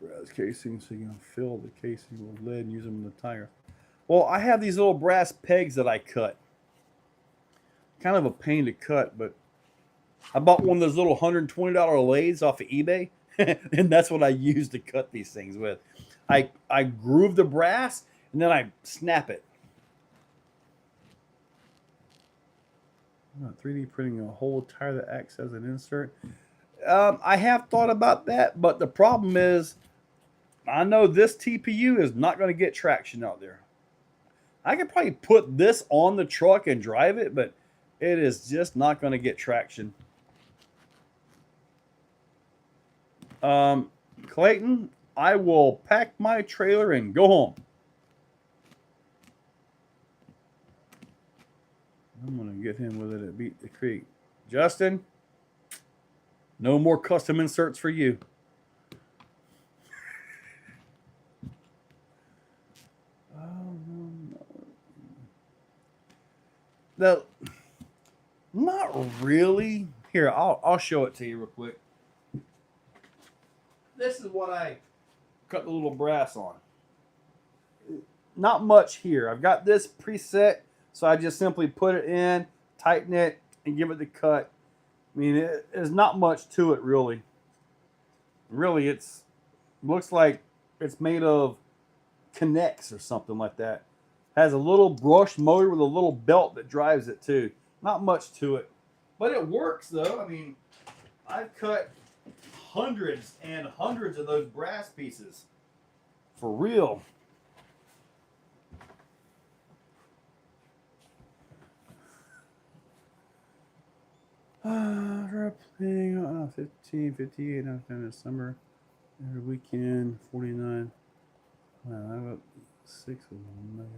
Speaker 1: Brass casing, so you can fill the casing with lead and use them in the tire. Well, I have these little brass pegs that I cut. Kind of a pain to cut, but I bought one of those little $120 lathes off of eBay, and that's what I use to cut these things with. I groove the brass, and then I snap it. 3D printing a whole tire that acts as an insert. I have thought about that, but the problem is I know this TPU is not going to get traction out there. I could probably put this on the truck and drive it, but it is just not going to get traction. Clayton, I will pack my trailer and go home. I'm going to get him with it at Beat the Creek. Justin, No more custom inserts for you. No, not really. Here, I'll show it to you real quick. This is what I cut the little brass on. Not much here. I've got this preset, so I just simply put it in, tighten it, and give it the cut. I mean, there's not much to it, really. Really, looks like it's made of Connects or something like that. Has a little brush motor with a little belt that drives it, too. Not much to it. But it works, though. I mean, I've cut hundreds and hundreds of those brass pieces. For real. We're playing 15, 58 in the summer. Every weekend, 49. Wow, I got 6 of them.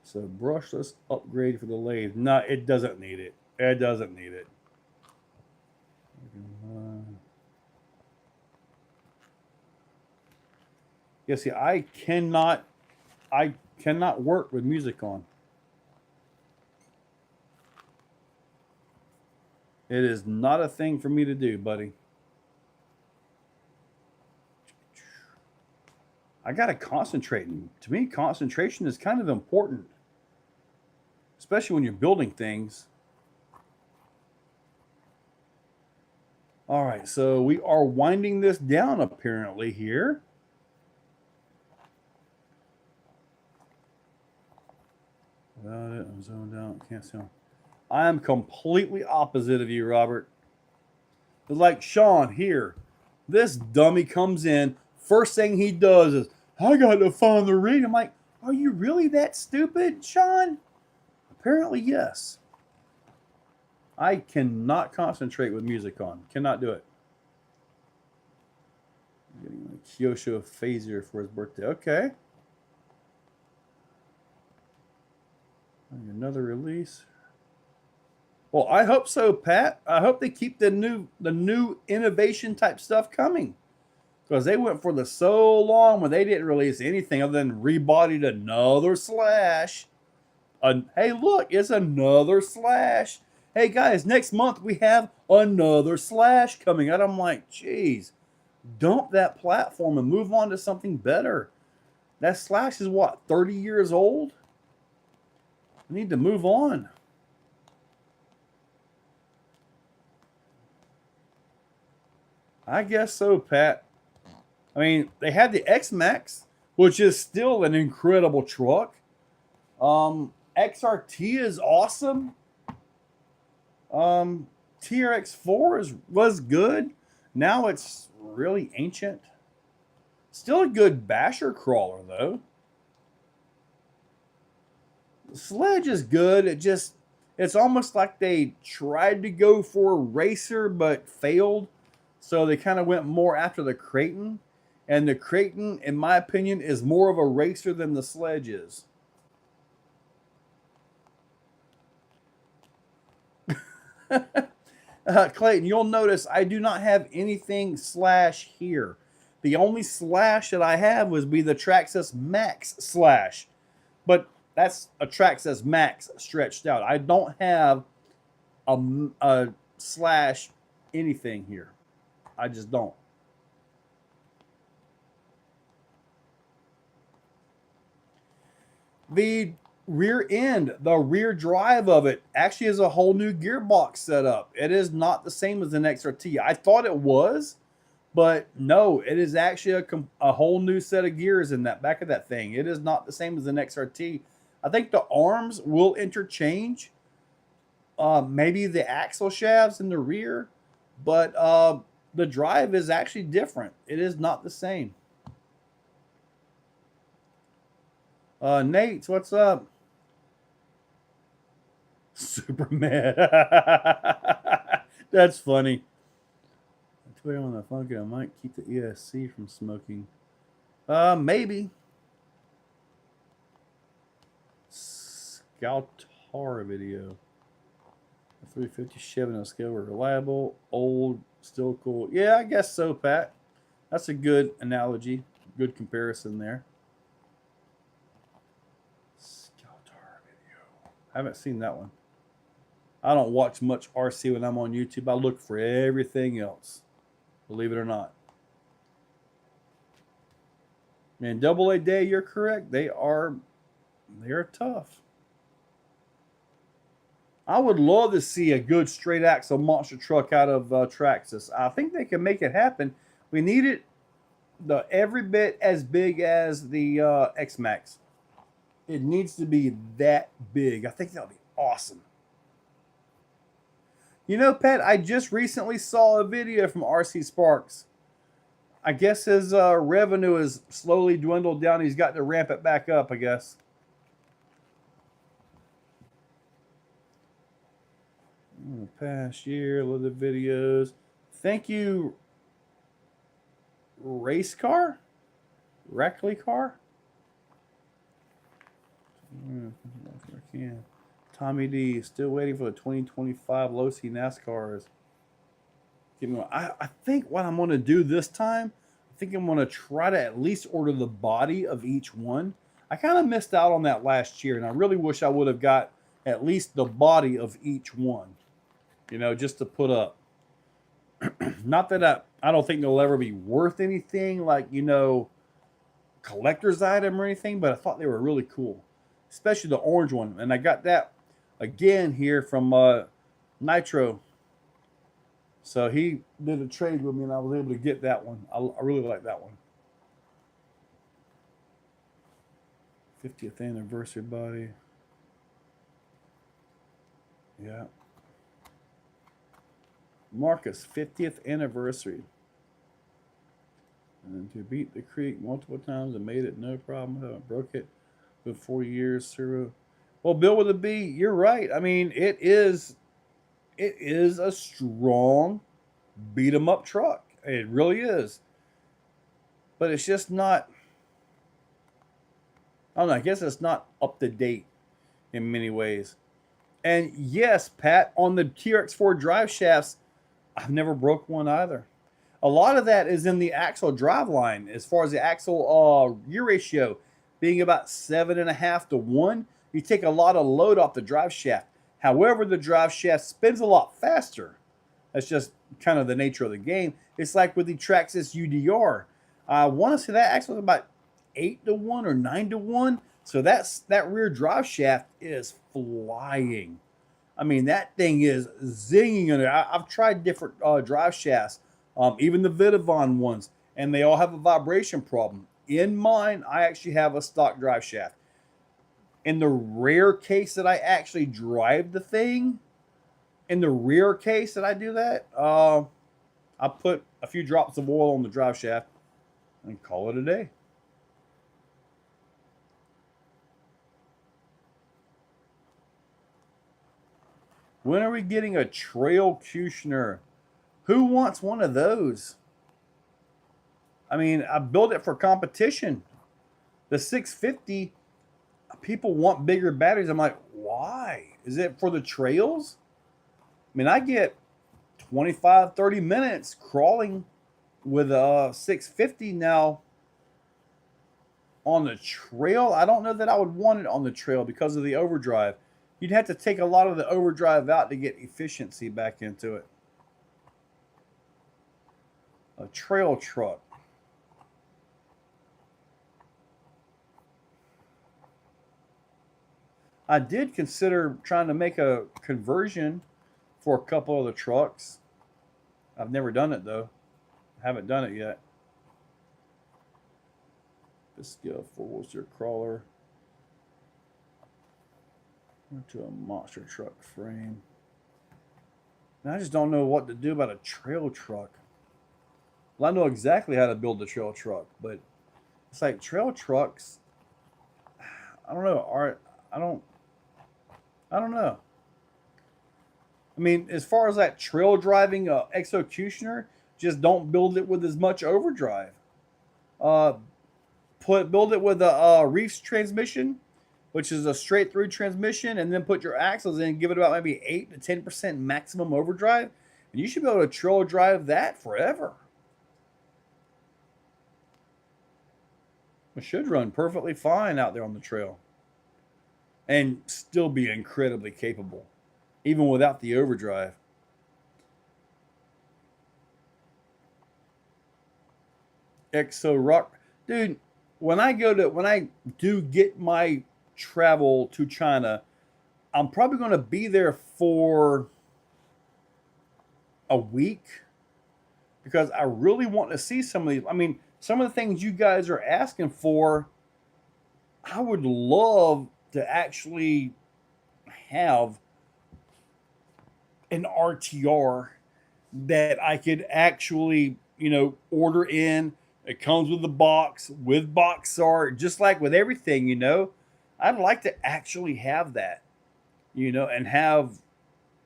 Speaker 1: So brushless upgrade for the lathe. No, it doesn't need it. It doesn't need it. Yeah, see, I cannot work with music on. It is not a thing for me to do, buddy. I got to concentrate. And to me, concentration is kind of important, especially when you're building things. All right, so we are winding this down apparently here. Without it, I'm zoned out. Can't see him. I am completely opposite of you, Robert. It's like Sean here. This dummy comes in. First thing he does is, I got to find the read. I'm like, are you really that stupid, Sean? Apparently, yes. I cannot concentrate with music on. Cannot do it. I'm getting a Kyosho phaser for his birthday. Okay. Another release. Well, I hope so, Pat. I hope they keep the new innovation type stuff coming. Because they went for so long when they didn't release anything other than rebodied another Slash. Hey, look, it's another Slash. Hey, guys, next month we have another Slash coming out. I'm like, geez, dump that platform and move on to something better. That Slash is what, 30 years old? We need to move on. I guess so, Pat. I mean, they had the X-Max, which is still an incredible truck. XRT is awesome. TRX4 was good. Now it's really ancient. Still a good basher crawler, though. The Sledge is good. It's almost like they tried to go for a racer but failed. So they kind of went more after the Creighton. And the Creighton, in my opinion, is more of a racer than the Sledge is. Clayton, you'll notice I do not have anything Slash here. The only Slash that I have would be the Traxxas Max Slash. But that's a Traxxas Max stretched out. I don't have a Slash anything here. I just don't. The rear end, the rear drive of it actually is a whole new gearbox setup. It is not the same as an XRT. I thought it was, but no, it is actually a whole new set of gears in that back of that thing. It is not the same as an XRT. I think the arms will interchange. Maybe the axle shafts in the rear, but the drive is actually different. It is not the same. Nate, what's up? Superman. That's funny. Twitter on the phone, I might keep the ESC from smoking. Maybe. Scoutar video. 350 Chevy on scale were reliable, old, still cool. Yeah, I guess so, Pat. That's a good analogy, good comparison there. Scoutar video. I haven't seen that one. I don't watch much RC when I'm on YouTube. I look for everything else, believe it or not. Man, AA Day, you're correct. They're tough. I would love to see a good straight axle monster truck out of Traxxas. I think they can make it happen. We need it every bit as big as the X-Max. It needs to be that big. I think that would be awesome. You know, Pat, I just recently saw a video from RC Sparks. I guess his revenue is slowly dwindled down. He's got to ramp it back up, I guess. In the past year, look at the videos. Thank you, Race Car? Reckley Car? I can. Tommy D, still waiting for the 2025 Losi NASCARs. I think what I'm going to do this time, I think I'm going to try to at least order the body of each one. I kind of missed out on that last year, and I really wish I would have got at least the body of each one, you know, just to put up. Not that I don't think they'll ever be worth anything like, you know, collector's item or anything, but I thought they were really cool, especially the orange one. And I got that again here from Nitro. So he did a trade with me, and I was able to get that one. I really like that one. 50th anniversary body. Yeah. Marcus, 50th anniversary. And to beat the creek multiple times and made it no problem. Broke it for 4 years. Servo. Well, Bill with a B, you're right. I mean, it is a strong beat 'em up truck. It really is. But it's just not, I don't know, I guess it's not up to date in many ways. And yes, Pat, on the TRX4 drive shafts, I've never broke one either. A lot of that is in the axle drive line, as far as the axle gear ratio being about 7.5 to 1. You take a lot of load off the drive shaft. However, the drive shaft spins a lot faster. That's just kind of the nature of the game. It's like with the Traxxas UDR. I want to say that axle is about 8 to 1 or 9 to 1. So that rear drive shaft is flying. I mean, that thing is zinging in there. I've tried different drive shafts, even the Vidavon ones, and they all have a vibration problem. In mine, I actually have a stock drive shaft. In the rare case that I actually drive the thing, in the rare case that I do that, I put a few drops of oil on the drive shaft and call it a day. When are we getting a Trail Kushner? Who wants one of those? I mean, I built it for competition. The 650, people want bigger batteries. I'm like, why? Is it for the trails? I mean, I get 25, 30 minutes crawling with a 650 now. On the trail, I don't know that I would want it on the trail because of the overdrive. You'd have to take a lot of the overdrive out to get efficiency back into it. A trail truck. I did consider trying to make a conversion for a couple of the trucks. I've never done it though. I haven't done it yet. This is a 4-wheelchair crawler into a monster truck frame. And I just don't know what to do about a trail truck. Well, I know exactly how to build a trail truck, but it's like trail trucks, I don't know. I don't know. I mean, as far as that trail driving Exocaged, just don't build it with as much overdrive. Build it with a Reefs transmission, which is a straight through transmission, and then put your axles in, give it about maybe 8 to 10% maximum overdrive, and you should be able to trail drive that forever. It should run perfectly fine out there on the trail and still be incredibly capable, even without the overdrive. Exo rock, dude. When I do get my travel to China, I'm probably going to be there for a week because I really want to see some of these. I mean, some of the things you guys are asking for, I would love to actually have an RTR that I could actually, order in. It comes with the box, with box art, just like with everything, I'd like to actually have that, and have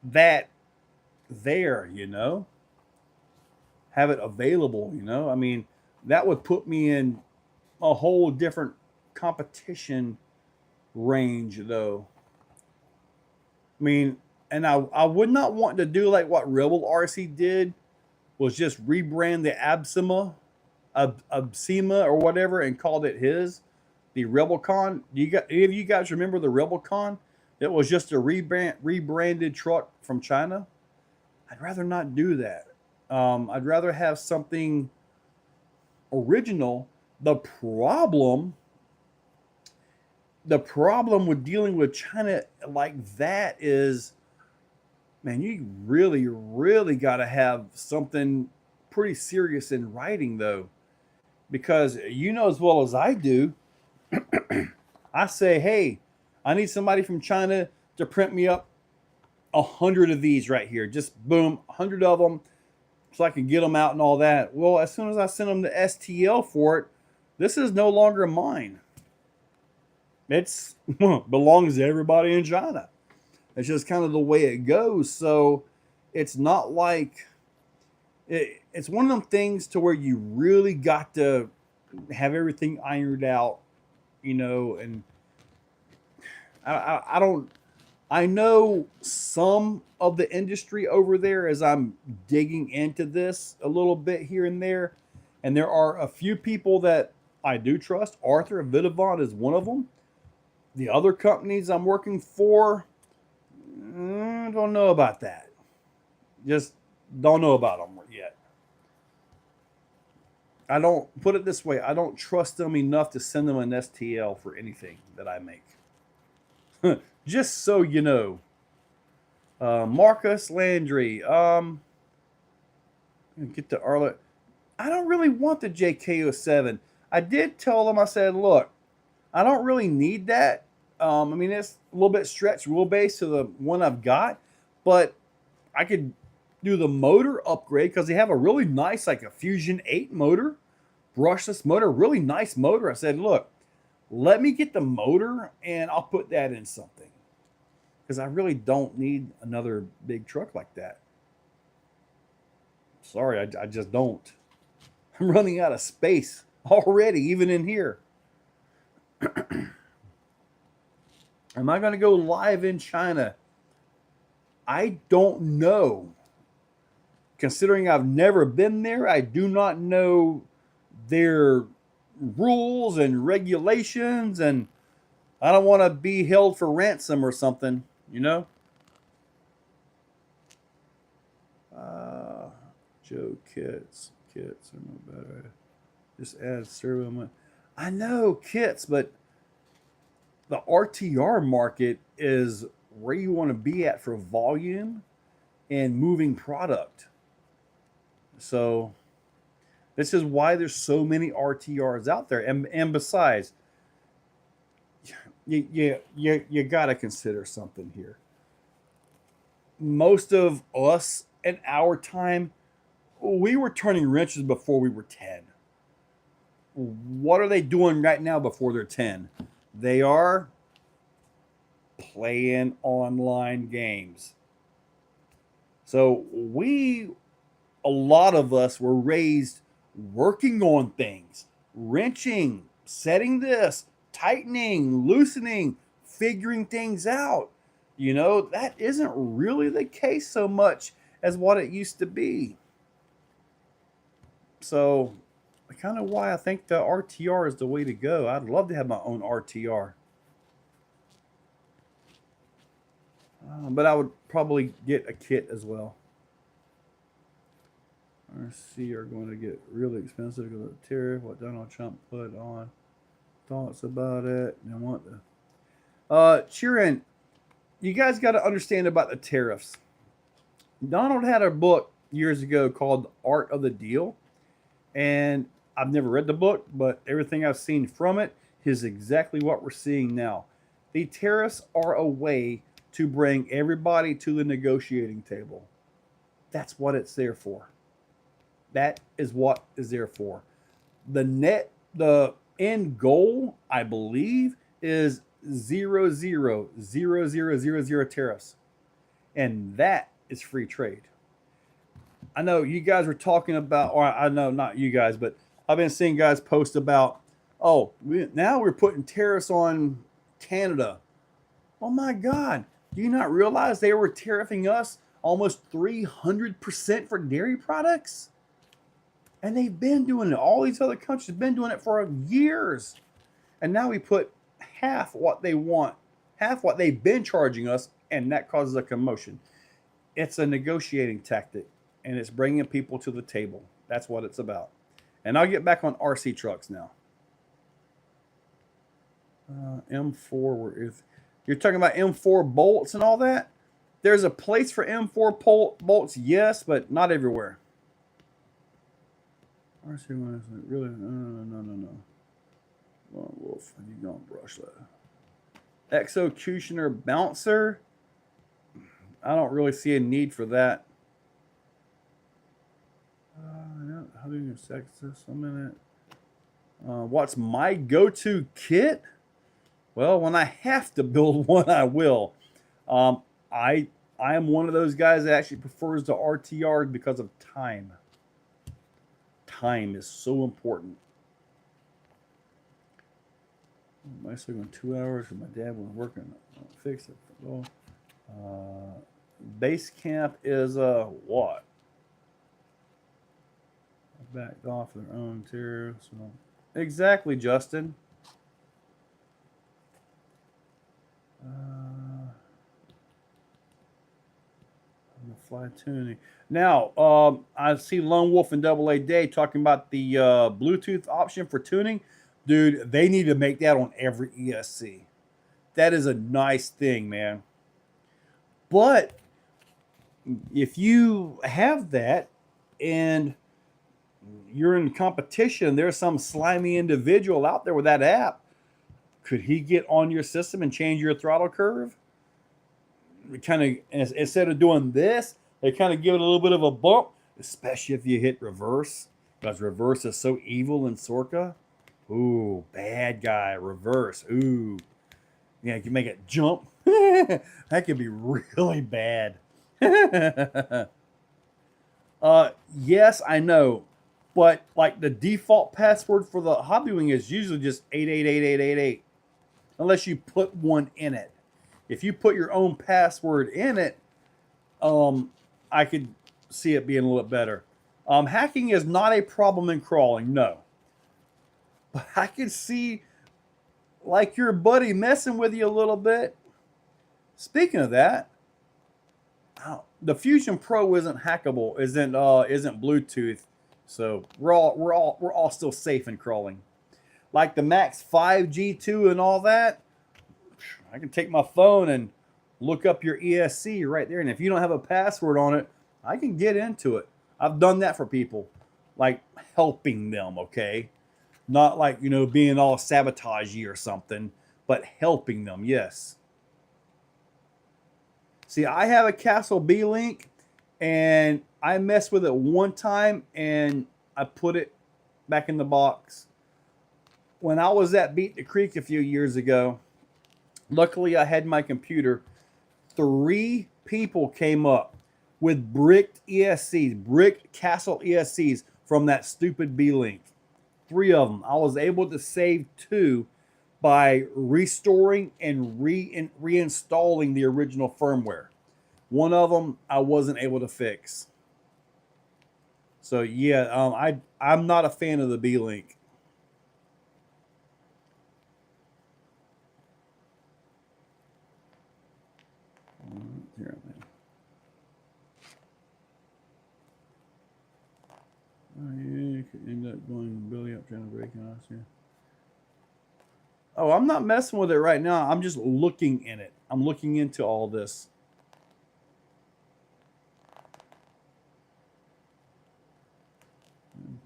Speaker 1: that there, have it available, I mean, that would put me in a whole different competition range, though. I mean, and I would not want to do like what Rebel RC did, was just rebrand the Absima or whatever and called it the Rebelcon. Any of you guys remember the Rebelcon? It was just a rebranded truck from China. I'd rather not do that. I'd rather have something original. The problem with dealing with China like that is, man, you really, really got to have something pretty serious in writing, though, because as well as I do, I say, hey, I need somebody from China to print me up 100 of these right here. Just boom, 100 of them, so I can get them out and all that. Well, as soon as I send them the STL for it, this is no longer mine. It's belongs to everybody in China. It's just kind of the way it goes. So it's not like it's one of them things to where you really got to have everything ironed out, and I know some of the industry over there as I'm digging into this a little bit here and there. And there are a few people that I do trust. Arthur Vidavon is one of them. The other companies I'm working for, don't know about that. Just don't know about them yet. I don't, put it this way, I don't trust them enough to send them an STL for anything that I make. Just so you know. Marcus Landry. Get to Arlet. I don't really want the JK07. I did tell them, I said, look, I don't really need that. I mean, it's a little bit stretched wheelbase to the one I've got, but I could do the motor upgrade because they have a really nice, like a Fusion 8 motor, brushless motor, really nice motor. I said, look, let me get the motor and I'll put that in something because I really don't need another big truck like that. Sorry, I just don't. I'm running out of space already, even in here. Am I going to go live in China? I don't know. Considering I've never been there, I do not know their rules and regulations, and I don't want to be held for ransom or something, Joe kits are no better. Just add servo. I know kits, but the RTR market is where you want to be at for volume and moving product. So this is why there's so many RTRs out there. And besides, you got to consider something here. Most of us in our time, we were turning wrenches before we were 10. What are they doing right now before they're 10? They are playing online games. So a lot of us were raised working on things, wrenching, setting this, tightening, loosening, figuring things out. You know, that isn't really the case so much as what it used to be. So, kind of why I think the RTR is the way to go. I'd love to have my own RTR. But I would probably get a kit as well. RC are going to get really expensive because of the tariff, what Donald Trump put on. Thoughts about it. And what the Cheerin, you guys got to understand about the tariffs. Donald had a book years ago called The Art of the Deal. And I've never read the book, but everything I've seen from it is exactly what we're seeing now. The tariffs are a way to bring everybody to the negotiating table. That's what it's there for. That is what is there for. The end goal, I believe, is 0.00000 tariffs. And that is free trade. I know you guys were talking about, or I know not you guys, but I've been seeing guys post about, now we're putting tariffs on Canada. Oh my God. Do you not realize they were tariffing us almost 300% for dairy products? And they've been doing it. All these other countries have been doing it for years. And now we put half what they want, half what they've been charging us, and that causes a commotion. It's a negotiating tactic, and it's bringing people to the table. That's what it's about. And I'll get back on RC trucks now. M4, if you're talking about M4 bolts and all that, there's a place for M4 bolts, yes, but not everywhere. RC one is really no. Well, Wolf, you don't brush that. Executioner bouncer. I don't really see a need for that. How do you sex this a minute? What's my go-to kit? Well, when I have to build one, I will. I am one of those guys that actually prefers the RTR because of time. Time is so important. I'm still going 2 hours because my dad was working. I'll fix it. Base camp is what? Backed off their own tariffs. So. Exactly, Justin. Fly tuning. Now, I see Lone Wolf and Double A Day talking about the Bluetooth option for tuning. Dude, they need to make that on every ESC. That is a nice thing, man. But if you have that and you're in competition, there's some slimy individual out there with that app, could he get on your system and change your throttle curve? Kind of, instead of doing this, they kind of give it a little bit of a bump, especially if you hit reverse, because reverse is so evil in Sorka. Ooh, bad guy, reverse. Ooh. Yeah, you can make it jump. That could be really bad. Yes, I know. But like the default password for the Hobby Wing is usually just 888888. Unless you put one in it. If you put your own password in it, I could see it being a little bit better. Hacking is not a problem in crawling, no. But I can see like your buddy messing with you a little bit. Speaking of that, the Fusion Pro isn't hackable, isn't Bluetooth, so we're all still safe in crawling. Like the Max 5 G2 and all that, I can take my phone and look up your ESC right there, and if you don't have a password on it, I can get into it. I've done that for people, like helping them, okay? Not like, being all sabotagey or something, but helping them, yes. See, I have a Castle B link, and I messed with it one time, and I put it back in the box. When I was at Beat the Creek a few years ago, luckily I had my computer. 3 people came up with bricked ESCs, bricked Castle ESCs from that stupid B link. 3 of them. I was able to save 2, by restoring and reinstalling the original firmware. One of them I wasn't able to fix. So yeah, I'm not a fan of the B-Link. Here, you could end up going belly up trying to break it off here. Oh, I'm not messing with it right now. I'm just looking in it. I'm looking into all this.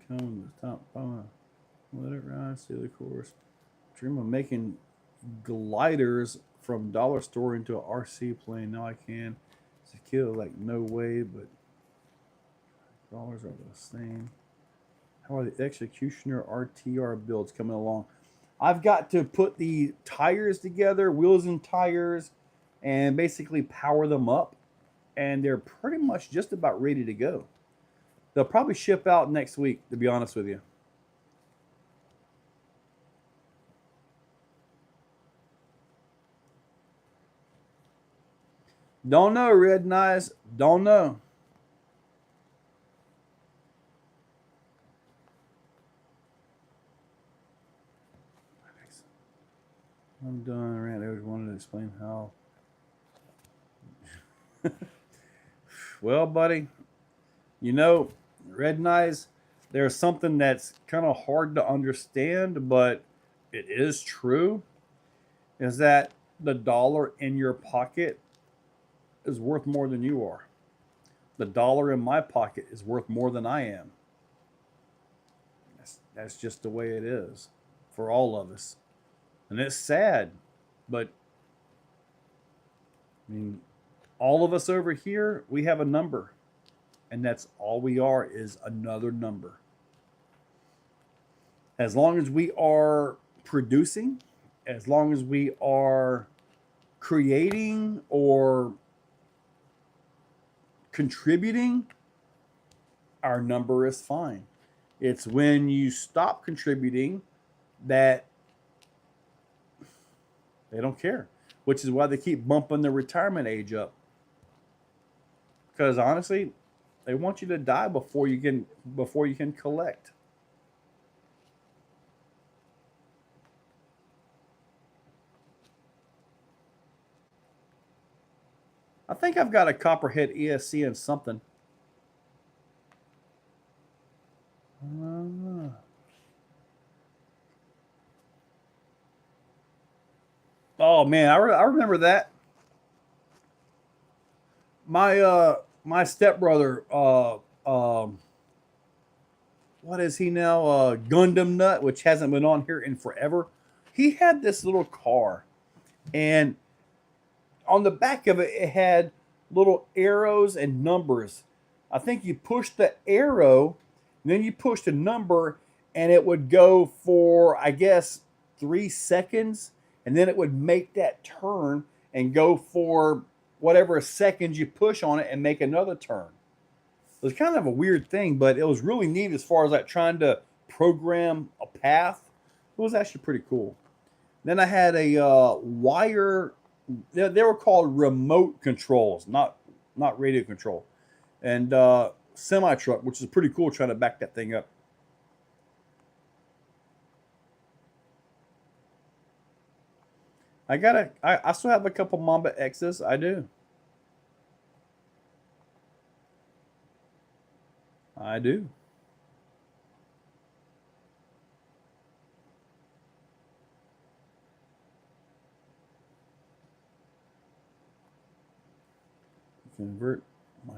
Speaker 1: Come to the top. Let it rise to the course. Dream of making gliders from dollar store into an RC plane. Now I can. It's a kill like no way, but dollars are the same. How are the Executioner RTR builds coming along? I've got to put the tires together, wheels and tires, and basically power them up. And they're pretty much just about ready to go. They'll probably ship out next week, to be honest with you. Don't know, Red Knives. Don't know. I'm done. Rant. I always wanted to explain how. Well, buddy, you know, Red Knives, there's something that's kind of hard to understand, but it is true, is that the dollar in your pocket is worth more than you are. The dollar in my pocket is worth more than I am. That's just the way it is for all of us. And it's sad, but I mean, all of us over here, we have a number. And that's all we are, is another number. As long as we are producing, as long as we are creating or contributing, our number is fine. It's when you stop contributing that they don't care, which is why they keep bumping the retirement age up. Because honestly, they want you to die before you can collect. I think I've got a Copperhead ESC and something. Oh man, I remember that. My stepbrother, what is he now? Gundam Nut, which hasn't been on here in forever. He had this little car, and on the back of it, it had little arrows and numbers. I think you push the arrow, then you push the number, and it would go for, I guess, 3 seconds, and then it would make that turn and go for whatever seconds you push on it and make another turn. It was kind of a weird thing, but it was really neat as far as like trying to program a path. It was actually pretty cool. Then I had a wire. They were called remote controls, not radio control, and semi truck, which is pretty cool. Trying to back that thing up. I still have a couple Mamba X's. I do. I do. Convert my.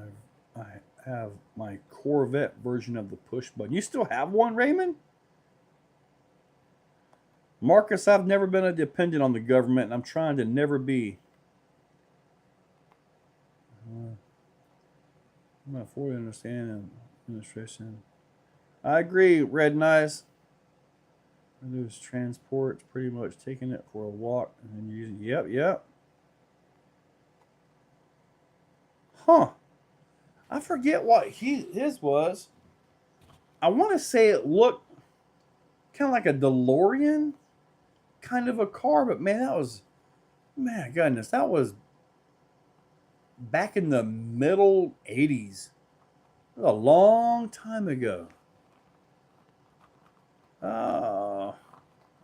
Speaker 1: I have my Corvette version of the push button. You still have one, Raymond? Marcus, I've never been a dependent on the government, and I'm trying to never be. I'm not fully understanding administration. I agree, Red Knives. Reduce transport, pretty much taking it for a walk and then using. Yep. Huh. I forget what his was. I want to say it looked kind of like a DeLorean. kind of a car, but man, that was, man, goodness, that was back in the middle 80s. That was a long time ago.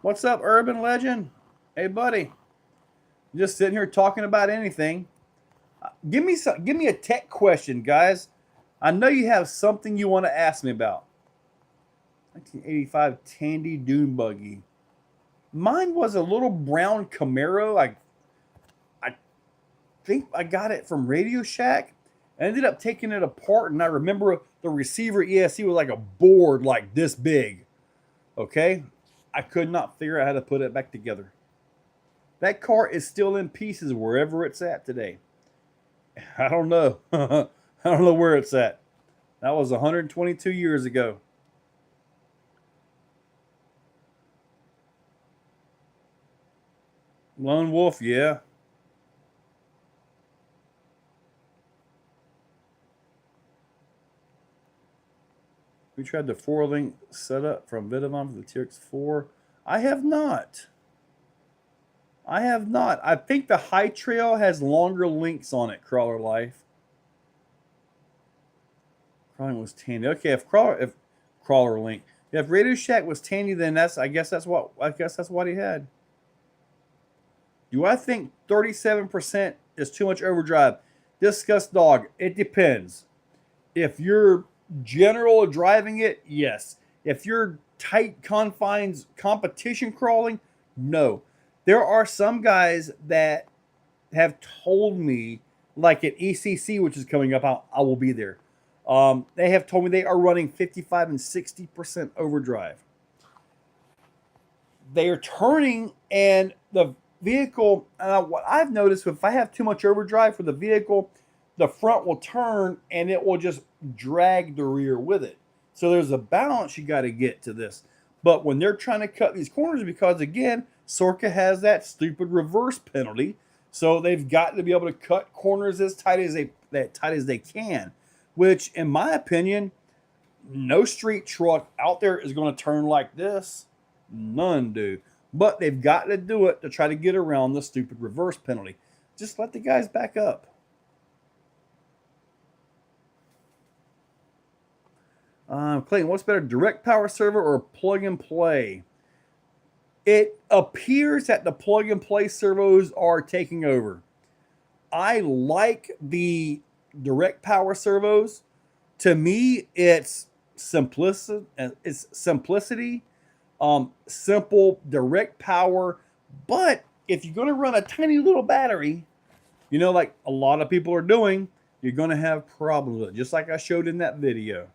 Speaker 1: What's up, Urban Legend? Hey, buddy. Just sitting here talking about anything. Give me a tech question, guys. I know you have something you want to ask me about. 1985 Tandy Dune Buggy. Mine was a little brown Camaro. I think I got it from Radio Shack. I ended up taking it apart, and I remember the receiver ESC was like a board like this big. Okay? I could not figure out how to put it back together. That car is still in pieces wherever it's at today. I don't know. I don't know where it's at. That was 122 years ago. Lone Wolf, yeah. We tried the 4-link setup from Vidavon for the TX4. I have not. I have not. I think the High Trail has longer links on it, Crawler Life. Crawling was Tandy. Okay, if Crawler Link. If Radio Shack was Tandy, then I guess that's what he had. Do I think 37% is too much overdrive? Discuss dog. It depends. If you're general driving it, yes. If you're tight confines competition crawling, no. There are some guys that have told me, like at ECC, which is coming up, I will be there. They have told me they are running 55 and 60% overdrive. They are turning, and the vehicle, what I've noticed, if I have too much overdrive for the vehicle, the front will turn and it will just drag the rear with it. So there's a balance you got to get to this. But when they're trying to cut these corners, because again, Sorka has that stupid reverse penalty, so they've got to be able to cut corners as tight as they can. Which, in my opinion, no street truck out there is going to turn like this. None do. But they've got to do it to try to get around the stupid reverse penalty. Just let the guys back up. Clayton, what's better, direct power servo or plug and play? It appears that the plug and play servos are taking over. I like the direct power servos. To me, it's simplicity. Simple direct power. But if you're going to run a tiny little battery, you know, like a lot of people are doing, you're going to have problems with it, just like I showed in that video.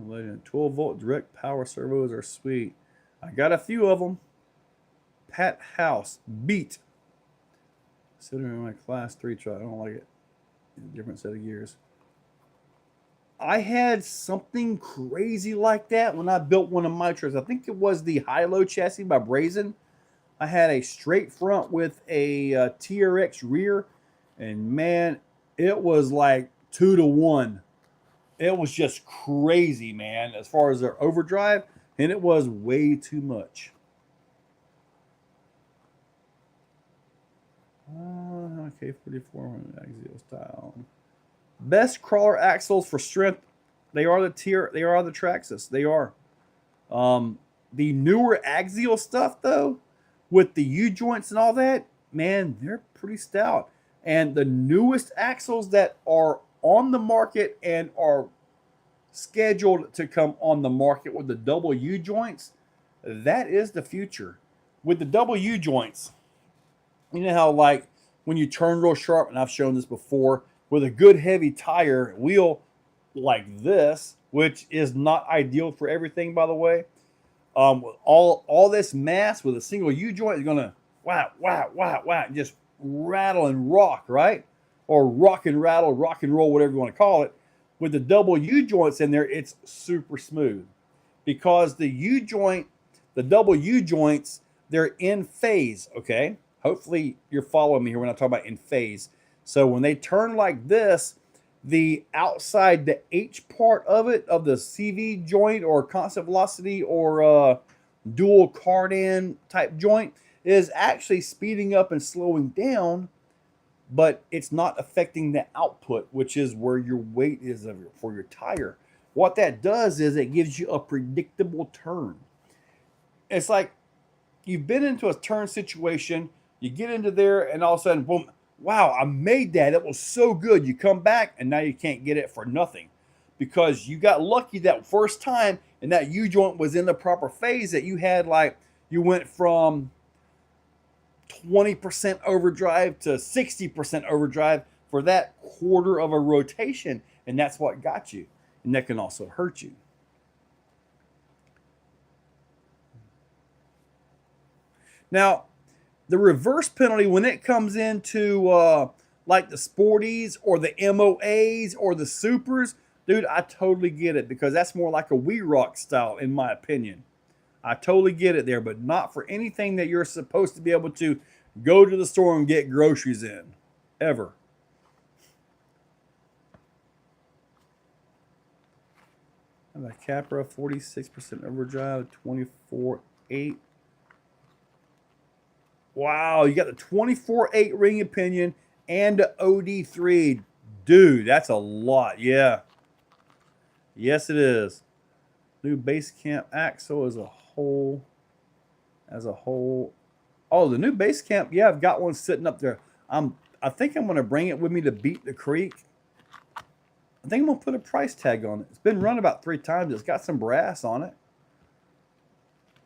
Speaker 1: Legend 12-volt direct power servos are sweet. I got a few of them. Pat House beat. Sitting in my class 3 truck. I don't like it. Different set of gears. I had something crazy like that when I built one of my trucks. I think it was the high-low chassis by Brazen. I had a straight front with a TRX rear, and man, it was like 2 to 1. It was just crazy, man, as far as their overdrive, and it was way too much. K44 axial style. Best crawler axles for strength. They are the Traxxas. They are. The newer axial stuff, though, with the U-joints and all that, man, they're pretty stout. And the newest axles that are on the market and are scheduled to come on the market with the double U-joints, that is the future. With the double U-joints, you know how like when you turn real sharp, and I've shown this before, with a good heavy tire wheel like this, which is not ideal for everything, by the way. All this mass with a single U-joint is going to and just rattle and rock, right? Or rock and rattle, rock and roll, whatever you want to call it. With the double U-joints in there, it's super smooth. Because the double U-joints, they're in phase, okay? Hopefully you're following me here when I talk about in phase. So when they turn like this, the outside, the H part of it, of the CV joint or constant velocity or dual cardan type joint, is actually speeding up and slowing down, but it's not affecting the output, which is where your weight is for your tire. What that does is it gives you a predictable turn. It's like you've been into a turn situation, you get into there, and all of a sudden, boom, wow, I made that. It was so good. You come back, and now you can't get it for nothing because you got lucky that first time, and that U joint was in the proper phase that you had, like, you went from 20% overdrive to 60% overdrive for that quarter of a rotation, and that's what got you. And that can also hurt you. Now, the reverse penalty, when it comes into like the sporties or the MOAs or the supers, dude, I totally get it because that's more like a Wii Rock style, in my opinion. I totally get it there, but not for anything that you're supposed to be able to go to the store and get groceries in, ever. And the Capra, 46% overdrive, 24.8. Wow, you got the 24.8 ring opinion and the OD3. Dude, that's a lot. Yeah. Yes, it is. New base camp axle as a whole. Oh, the new base camp. Yeah, I've got one sitting up there. I think I'm going to bring it with me to beat the creek. I think I'm going to put a price tag on it. It's been run about 3 times. It's got some brass on it.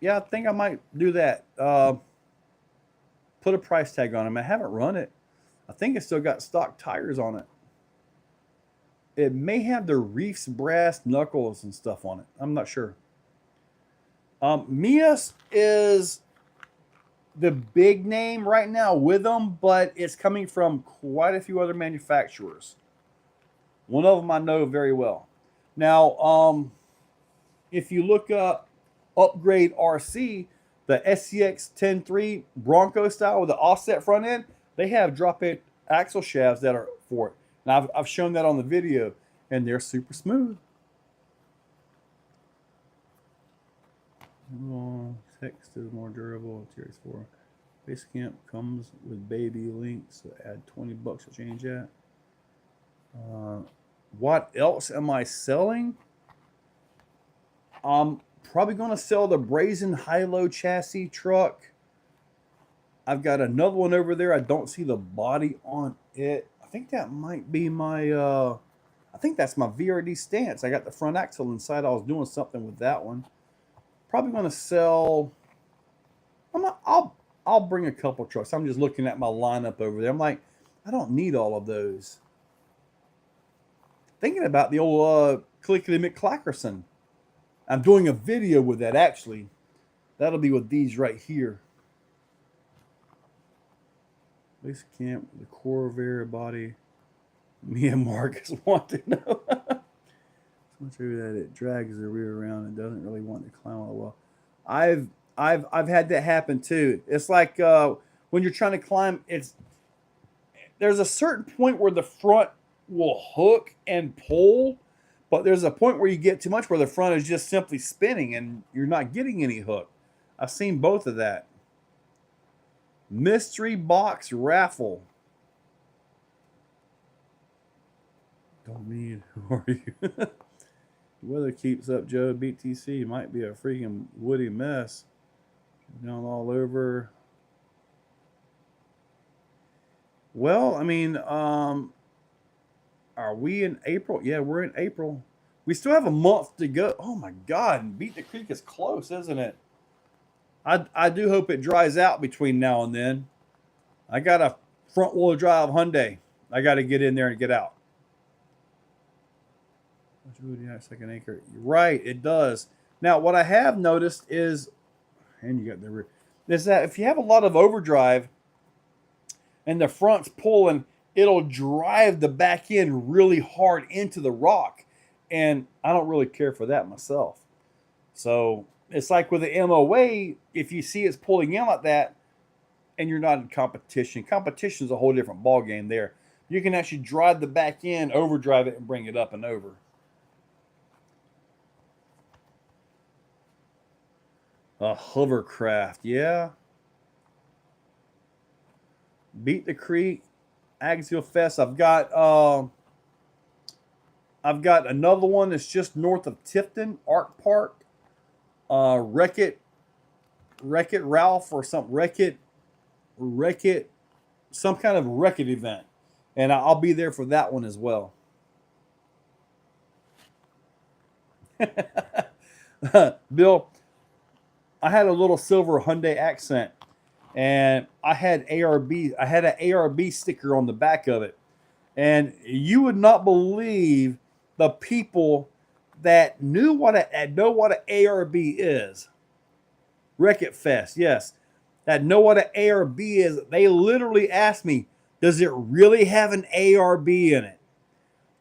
Speaker 1: Yeah, I think I might do that. Put a price tag on it. I haven't run it. I think it's still got stock tires on it. It may have the Reefs brass knuckles and stuff on it. I'm not sure. Mias is the big name right now with them, but it's coming from quite a few other manufacturers. One of them I know very well. Now, if you look up Upgrade RC, the SCX 10.3 Bronco style with the offset front end, they have drop-in axle shafts that are for it. And I've shown that on the video, and they're super smooth. Oh, text is more durable. Series 4. Base camp comes with baby links, so add $20 to change that. What else am I selling? I'm probably going to sell the Brazen high-low chassis truck. I've got another one over there. I don't see the body on it. I think that might be my, I think that's my VRD stance. I got the front axle inside. I was doing something with that one. Probably going to sell, I'll bring a couple trucks. I'm just looking at my lineup over there. I'm like, I don't need all of those. Thinking about the old Clickety McClackerson. I'm doing a video with that, actually. That'll be with these right here. Base camp, the Corvair body. Me and Marcus want to know. So much that it drags the rear around and doesn't really want to climb all the well. I've had that happen too. It's like when you're trying to climb, there's a certain point where the front will hook and pull, but there's a point where you get too much where the front is just simply spinning and you're not getting any hook. I've seen both of that. Mystery box raffle. Don't need. Who are you? Weather keeps up, Joe. BTC might be a freaking woody mess. Down all over. Well, I mean, are we in April? Yeah, we're in April. We still have a month to go. Oh my God, Beat the Creek is close, isn't it? I do hope it dries out between now and then. I got a front wheel drive Hyundai. I got to get in there and get out. Second acre. Right, it does. Now, what I have noticed is, and you got the rear, is that if you have a lot of overdrive and the front's pulling, it'll drive the back end really hard into the rock. And I don't really care for that myself. So it's like with the MOA, if you see it's pulling in like that and you're not in competition, competition is a whole different ball game there. You can actually drive the back end, overdrive it, and bring it up and over. A hovercraft, yeah. Beat the Creek, Axial Fest. I've got another one that's just north of Tifton, Arc Park. Wreck-It Ralph or something. Wreck-It, some kind of Wreck-It event. And I'll be there for that one as well. Bill, I had a little silver Hyundai Accent, and I had ARB. I had an ARB sticker on the back of it, and you would not believe the people that know what an ARB is. Wreck-It Fest, yes, that know what an ARB is. They literally asked me, "Does it really have an ARB in it?"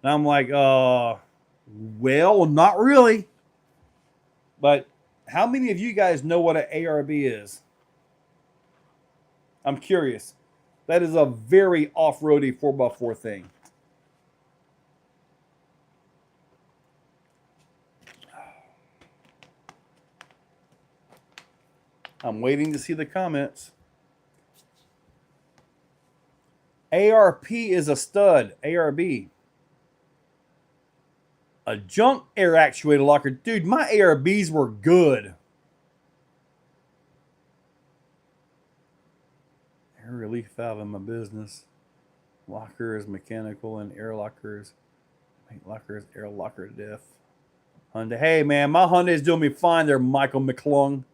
Speaker 1: And I'm like, well, not really. But how many of you guys know what an ARB is? I'm curious. That is a very off-roady 4x4 thing. I'm waiting to see the comments. ARP is a stud. ARB. A junk air actuator locker. Dude, my ARBs were good. Air relief valve in my business. Lockers, mechanical, and air lockers. Lockers, air locker diff. Hyundai. Hey, man, my Hyundai's doing me fine there, Michael McClung.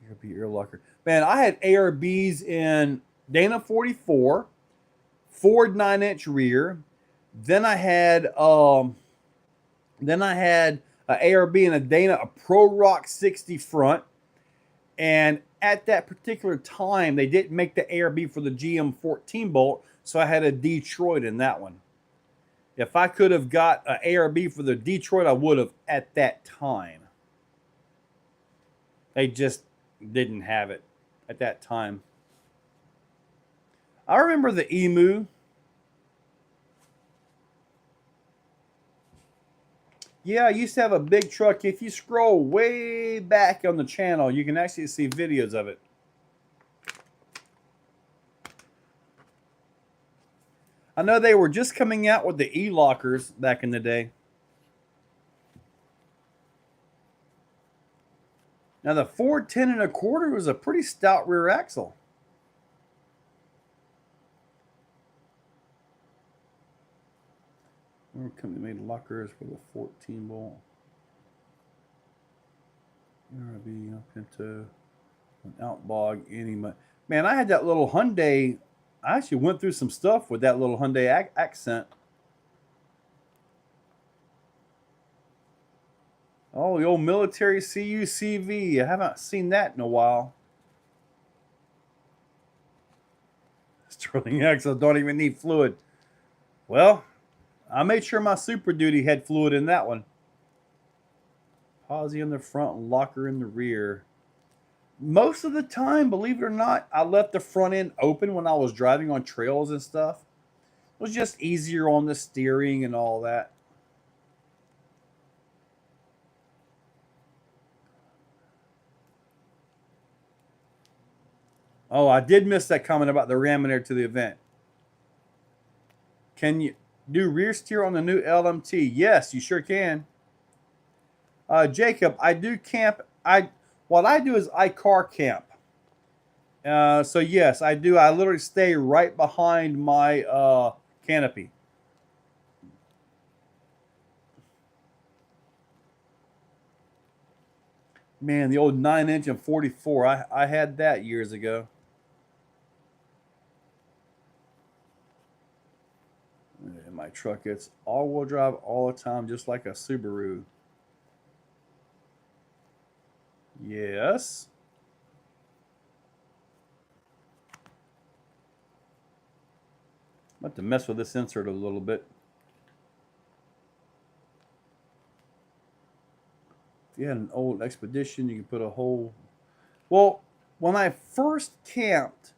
Speaker 1: ARB air locker. Man, I had ARBs in Dana 44, Ford 9-inch rear. Then I had an ARB and a Dana, a Pro Rock 60 front. And at that particular time, they didn't make the ARB for the GM 14 bolt, so I had a Detroit in that one. If I could have got an ARB for the Detroit, I would have at that time. They just didn't have it at that time. I remember the Emu. Yeah, I used to have a big truck. If you scroll way back on the channel, you can actually see videos of it. I know they were just coming out with the E-lockers back in the day. Now the Ford 10 1/4 was a pretty stout rear axle. Our company made lockers for the 14 bolt. RB, Pinto, an Outbog, man, I had that little Hyundai. I actually went through some stuff with that little Hyundai Accent. Oh, the old military CUCV. I haven't seen that in a while. Sterling axle don't even need fluid. Well, I made sure my Super Duty had fluid in that one. Posi in the front, locker in the rear. Most of the time, believe it or not, I left the front end open when I was driving on trails and stuff. It was just easier on the steering and all that. Oh, I did miss that comment about the ramming air to the event. Can you do rear steer on the new LMT? Yes, you sure can. Jacob, I do camp. What I do is I car camp. So yes, I do. I literally stay right behind my canopy. Man, the old 9-inch and 44. I had that years ago. In my truck, it's all-wheel drive all the time, just like a Subaru. Yes. I'm about to mess with this insert a little bit. If you had an old Expedition, you can put a whole... Well, when I first camped,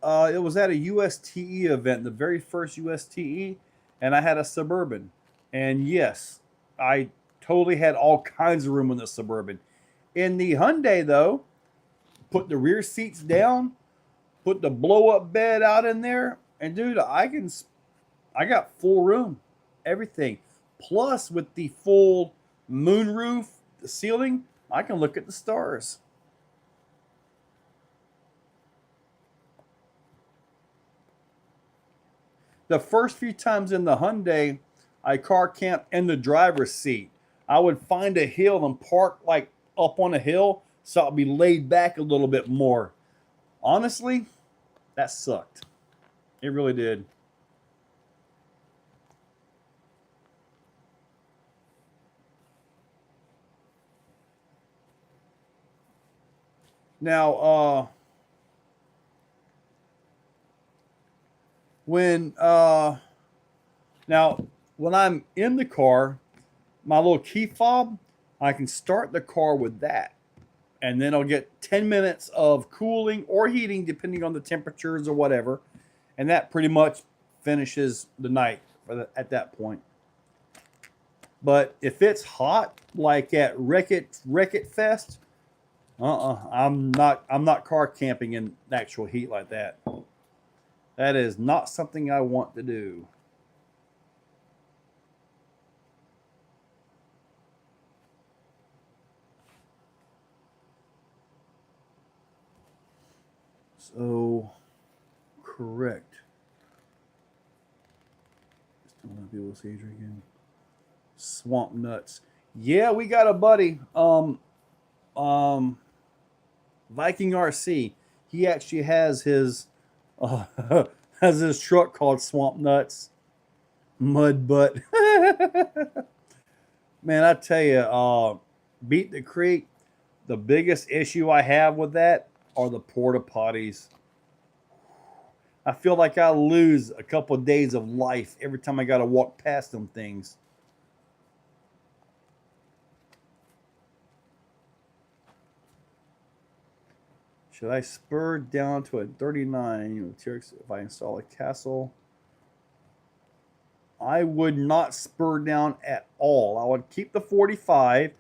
Speaker 1: It was at a USTE event, the very first USTE, and I had a Suburban. And yes, I totally had all kinds of room in the Suburban. In the Hyundai, though, put the rear seats down, put the blow up bed out in there, and dude, I got full room, everything. Plus, with the full moonroof, the ceiling, I can look at the stars. The first few times in the Hyundai, I car camped in the driver's seat. I would find a hill and park like up on a hill so I'd be laid back a little bit more. Honestly, that sucked. It really did. Now, when now when I'm in the car, my little key fob, I can start the car with that, and then I'll get 10 minutes of cooling or heating depending on the temperatures or whatever, and that pretty much finishes the night at that point. But if it's hot, like at Wreck-It Fest, I'm not car camping in actual heat like that. That is not something I want to do. So, correct. Just don't want to be able to see Adrian again. Swamp nuts. Yeah, we got a buddy. Viking RC. He actually has his has his truck called Swamp Nuts, Mud Butt. Man, I tell you, Beat the Creek. The biggest issue I have with that are the porta potties. I feel like I lose a couple of days of life every time I got to walk past them things. Should I spur down to a 39 if I install a castle? I would not spur down at all. I would keep the 45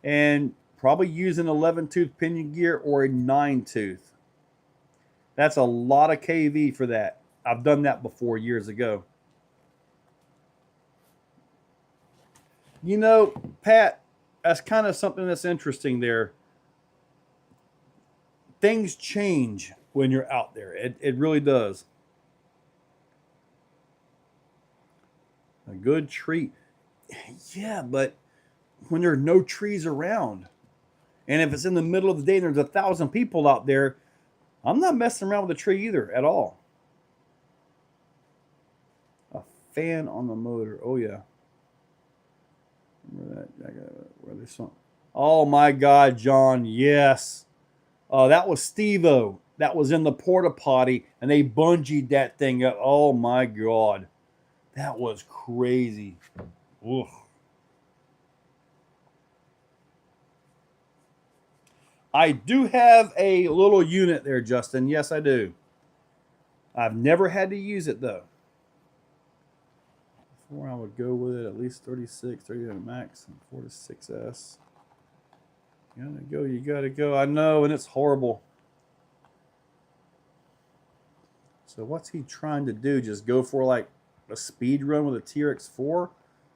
Speaker 1: and probably use an 11 tooth pinion gear or a 9 tooth. That's a lot of KV for that. I've done that before years ago. You know, Pat, that's kind of something that's interesting there. Things change when you're out there. It really does. A good tree. Yeah, but when there are no trees around, and if it's in the middle of the day and there's 1,000 people out there, I'm not messing around with a tree either at all. A fan on the motor. Oh, yeah. Remember that? Where there's some. Oh, my God, John. Yes. That was Steve-O. That was in the porta potty, and they bungeed that thing up. Oh, my God. That was crazy. Ugh. I do have a little unit there, Justin. Yes, I do. I've never had to use it, though. Before I would go with it, at least 36, 39 max, and 4 to 6S. You gotta go. I know, and it's horrible. So what's he trying to do? Just go for like a speed run with a TRX4?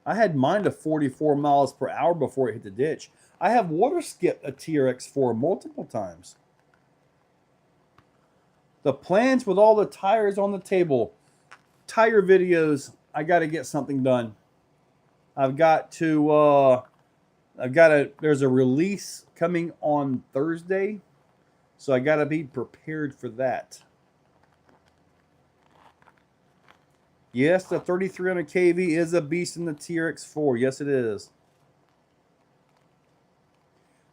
Speaker 1: I had mine to 44 miles per hour before it hit the ditch. I have water skipped a TRX4 multiple times. The plans with all the tires on the table. Tire videos. I got to get something done. There's a release coming on Thursday. So I got to be prepared for that. Yes, the 3300 kV is a beast in the TRX4. Yes, it is.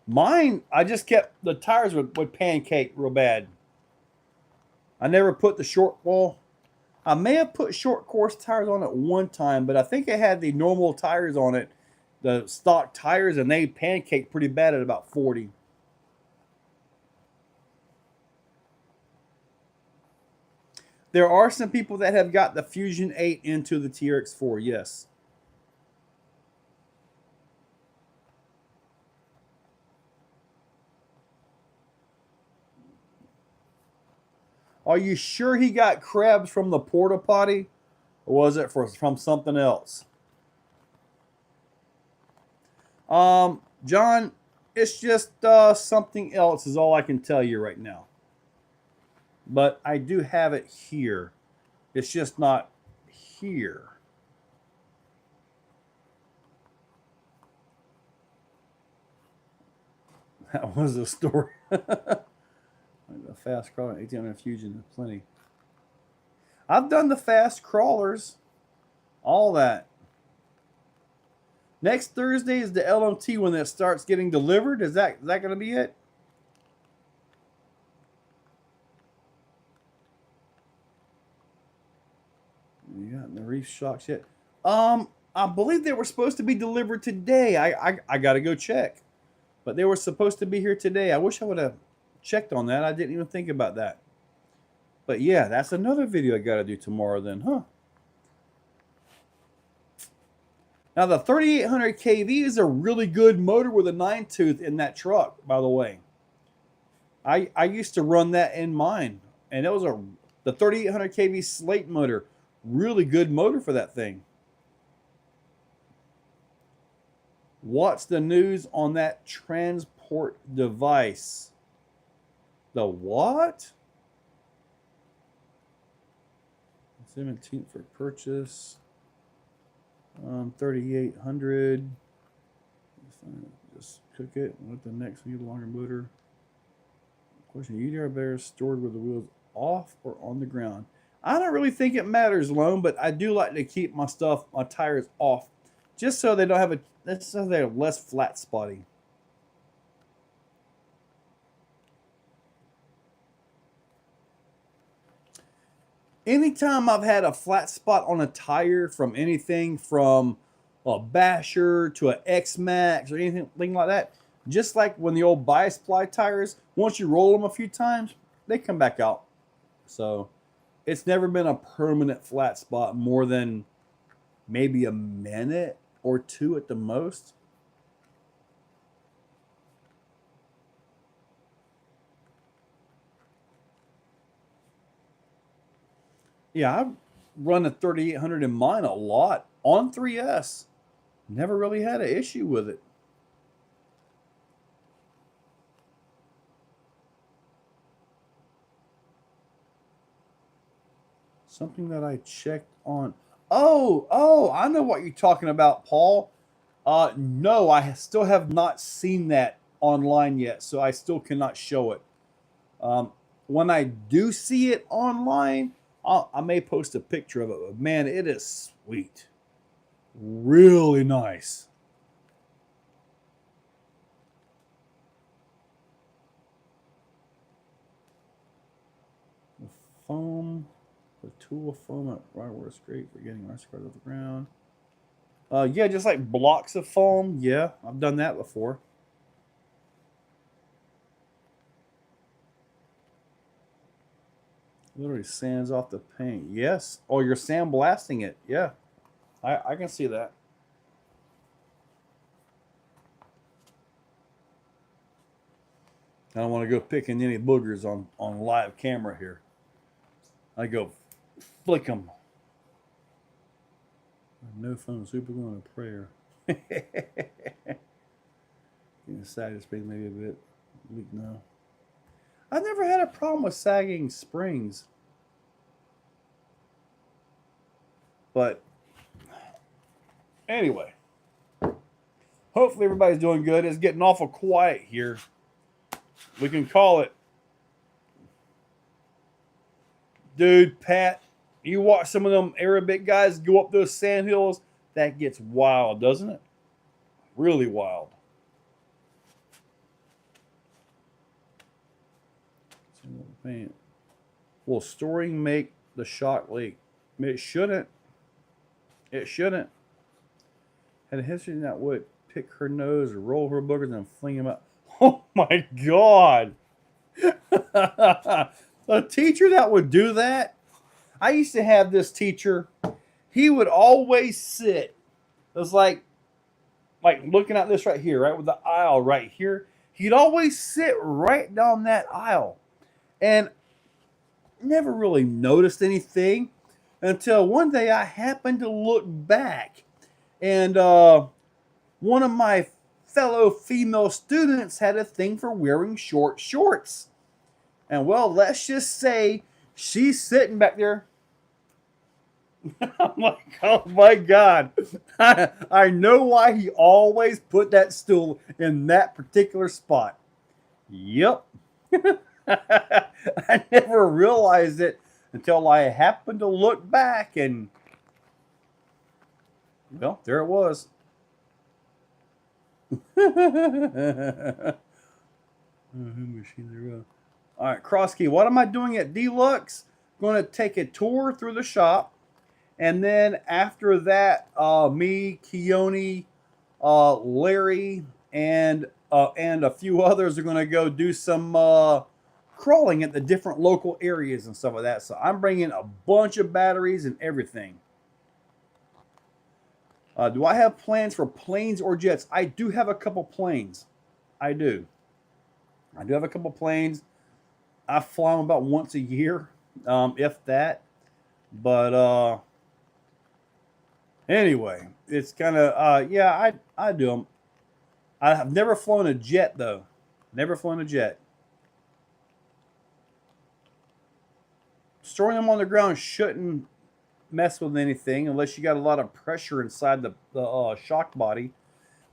Speaker 1: Mine, I just kept the tires would pancake real bad. I never put the short, well, I may have put short course tires on it one time, but I think I had the normal tires on it, the stock tires, and they pancake pretty bad at about 40. There are some people that have got the Fusion 8 into the TRX4, yes. Are you sure he got crabs from the porta potty? Or was it from something else? John, it's just something else is all I can tell you right now. But I do have it here. It's just not here. That was the story. The fast crawler, 1800 Fusion, plenty. I've done the fast crawlers, all that. Next Thursday is the LMT when it starts getting delivered. Is that going to be it? You got the reef shocks yet? I believe they were supposed to be delivered today. I got to go check, but they were supposed to be here today. I wish I would have checked on that. I didn't even think about that. But yeah, that's another video I got to do tomorrow then, huh? Now, the 3800 kV is a really good motor with a 9-tooth in that truck, by the way. I used to run that in mine, and it was the 3800 kV slate motor. Really good motor for that thing. What's the news on that transport device? The what? 17th for purchase. 3800. Just cook it. Let the next need a longer motor. Question: EDR better stored with the wheels off or on the ground? I don't really think it matters, Lone, but I do like to keep my tires off, just so they don't have so they're less flat spotty. Anytime I've had a flat spot on a tire from anything from a Basher to an X-Max or anything like that, just like when the old bias ply tires, once you roll them a few times, they come back out. So it's never been a permanent flat spot more than maybe a minute or two at the most. Yeah, I've run a 3800 in mine a lot on 3S. Never really had an issue with it. Something that I checked on. Oh, I know what you're talking about, Paul. No, I still have not seen that online yet, so I still cannot show it. When I do see it online, I may post a picture of it, but man, it is sweet. Really nice. The foam, the tool foam right where it's great for getting RC cars off the ground. Yeah, just like blocks of foam. Yeah, I've done that before. Literally sands off the paint. Yes. Oh, you're sandblasting it. Yeah. I can see that. I don't want to go picking any boogers on live camera here. I go flick them. No phone, super going to prayer. Side spring maybe a bit weak now. I've never had a problem with sagging springs. But anyway, hopefully everybody's doing good. It's getting awful quiet here. We can call it. Dude, Pat, you watch some of them Arabic guys go up those sand hills. That gets wild, doesn't it? Really wild. Will storing make the shock leak? It shouldn't. It shouldn't. Had a history that would pick her nose, roll her boogers, and fling them up. Oh my God. A teacher that would do that? I used to have this teacher. He would always sit. It was like looking at this right here, right with the aisle right here. He'd always sit right down that aisle, and never really noticed anything until one day I happened to look back, and one of my fellow female students had a thing for wearing short shorts. And well, let's just say she's sitting back there. I'm like, oh my God. I know why he always put that stool in that particular spot. Yep. I never realized it until I happened to look back, and well, there it was. All right, Crosskey, what am I doing at Deluxe? Going to take a tour through the shop, and then after that, me, Keone, Larry, and a few others are going to go do some crawling at the different local areas and stuff like that. So I'm bringing a bunch of batteries and everything. Do I have plans for planes or jets? I do have a couple planes. I do have a couple planes. I fly them about once a year, if that. But anyway, it's kind of yeah. I do them. I have never flown a jet though. Never flown a jet. Storing them on the ground shouldn't mess with anything unless you got a lot of pressure inside the shock body.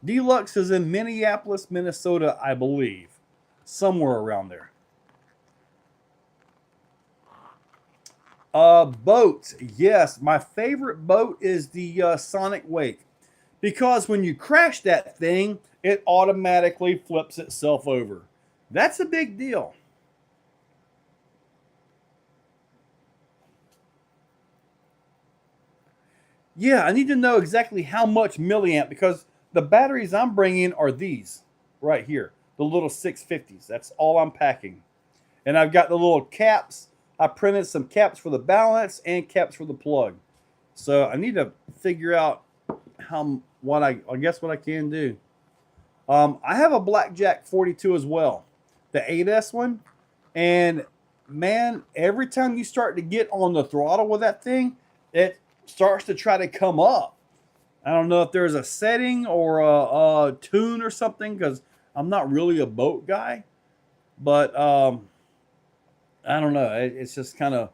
Speaker 1: Deluxe is in Minneapolis, Minnesota, I believe. Somewhere around there. Boats. Yes, my favorite boat is the Sonic Wake. Because when you crash that thing, it automatically flips itself over. That's a big deal. Yeah, I need to know exactly how much milliamp, because the batteries I'm bringing are these right here, the little 650s. That's all I'm packing. And I've got the little caps. I printed some caps for the balance and caps for the plug. So I need to figure out what I guess what I can do. I have a Blackjack 42 as well, the 8S one. And man, every time you start to get on the throttle with that thing, it starts to try to come up. I don't know if there's a setting or a tune or something, because I'm not really a boat guy. But I don't know. It's just kind of,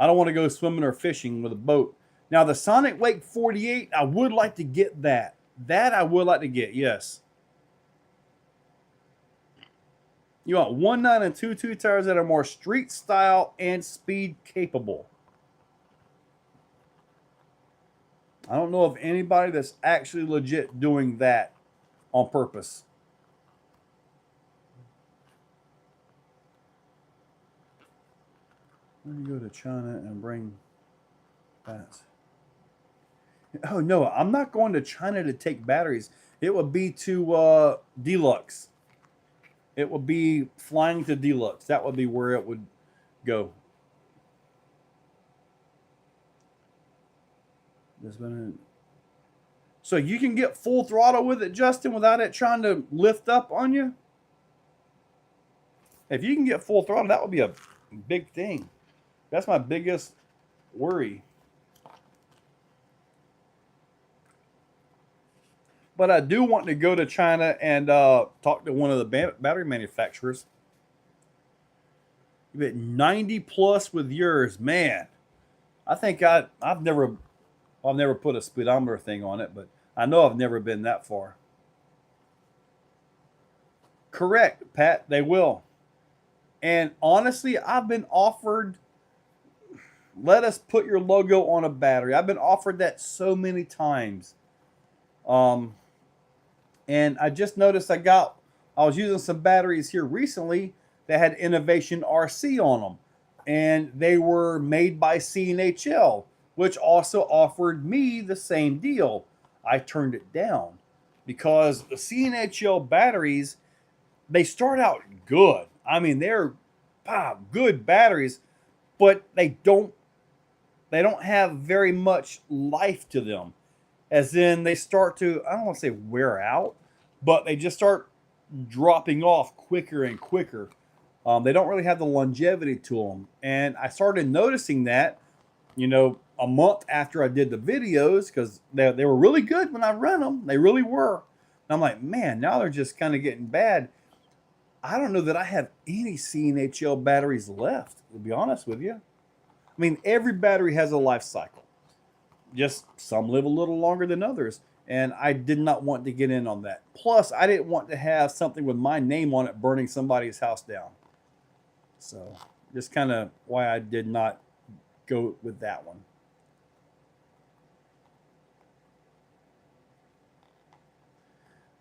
Speaker 1: I don't want to go swimming or fishing with a boat. Now, the Sonic Wake 48, I would like to get that. That I would like to get, yes. You want 1.9 and 2.2 tires that are more street style and speed capable. I don't know of anybody that's actually legit doing that on purpose. Let me go to China and bring that. Oh, no, I'm not going to China to take batteries. It would be to Deluxe. It would be flying to Deluxe. That would be where it would go. So you can get full throttle with it, Justin, without it trying to lift up on you? If you can get full throttle, that would be a big thing. That's my biggest worry. But I do want to go to China and talk to one of the battery manufacturers. You get 90 plus with yours, man. I think I've never put a speedometer thing on it, but I know I've never been that far. Correct, Pat. They will. And honestly, I've been offered, let us put your logo on a battery. I've been offered that so many times. And I just noticed I was using some batteries here recently that had Innovation RC on them. And they were made by CNHL, which also offered me the same deal. I turned it down because the CNHL batteries, they start out good. I mean, they're good batteries, but they don't they don't have very much life to them. As in, they start to, I don't want to say wear out, but they just start dropping off quicker and quicker. They don't really have the longevity to them. And I started noticing that, a month after I did the videos, because they were really good when I run them. They really were. And I'm like, man, now they're just kind of getting bad. I don't know that I have any CNHL batteries left, to be honest with you. I mean, every battery has a life cycle. Just some live a little longer than others. And I did not want to get in on that. Plus, I didn't want to have something with my name on it burning somebody's house down. So, just kind of why I did not go with that one.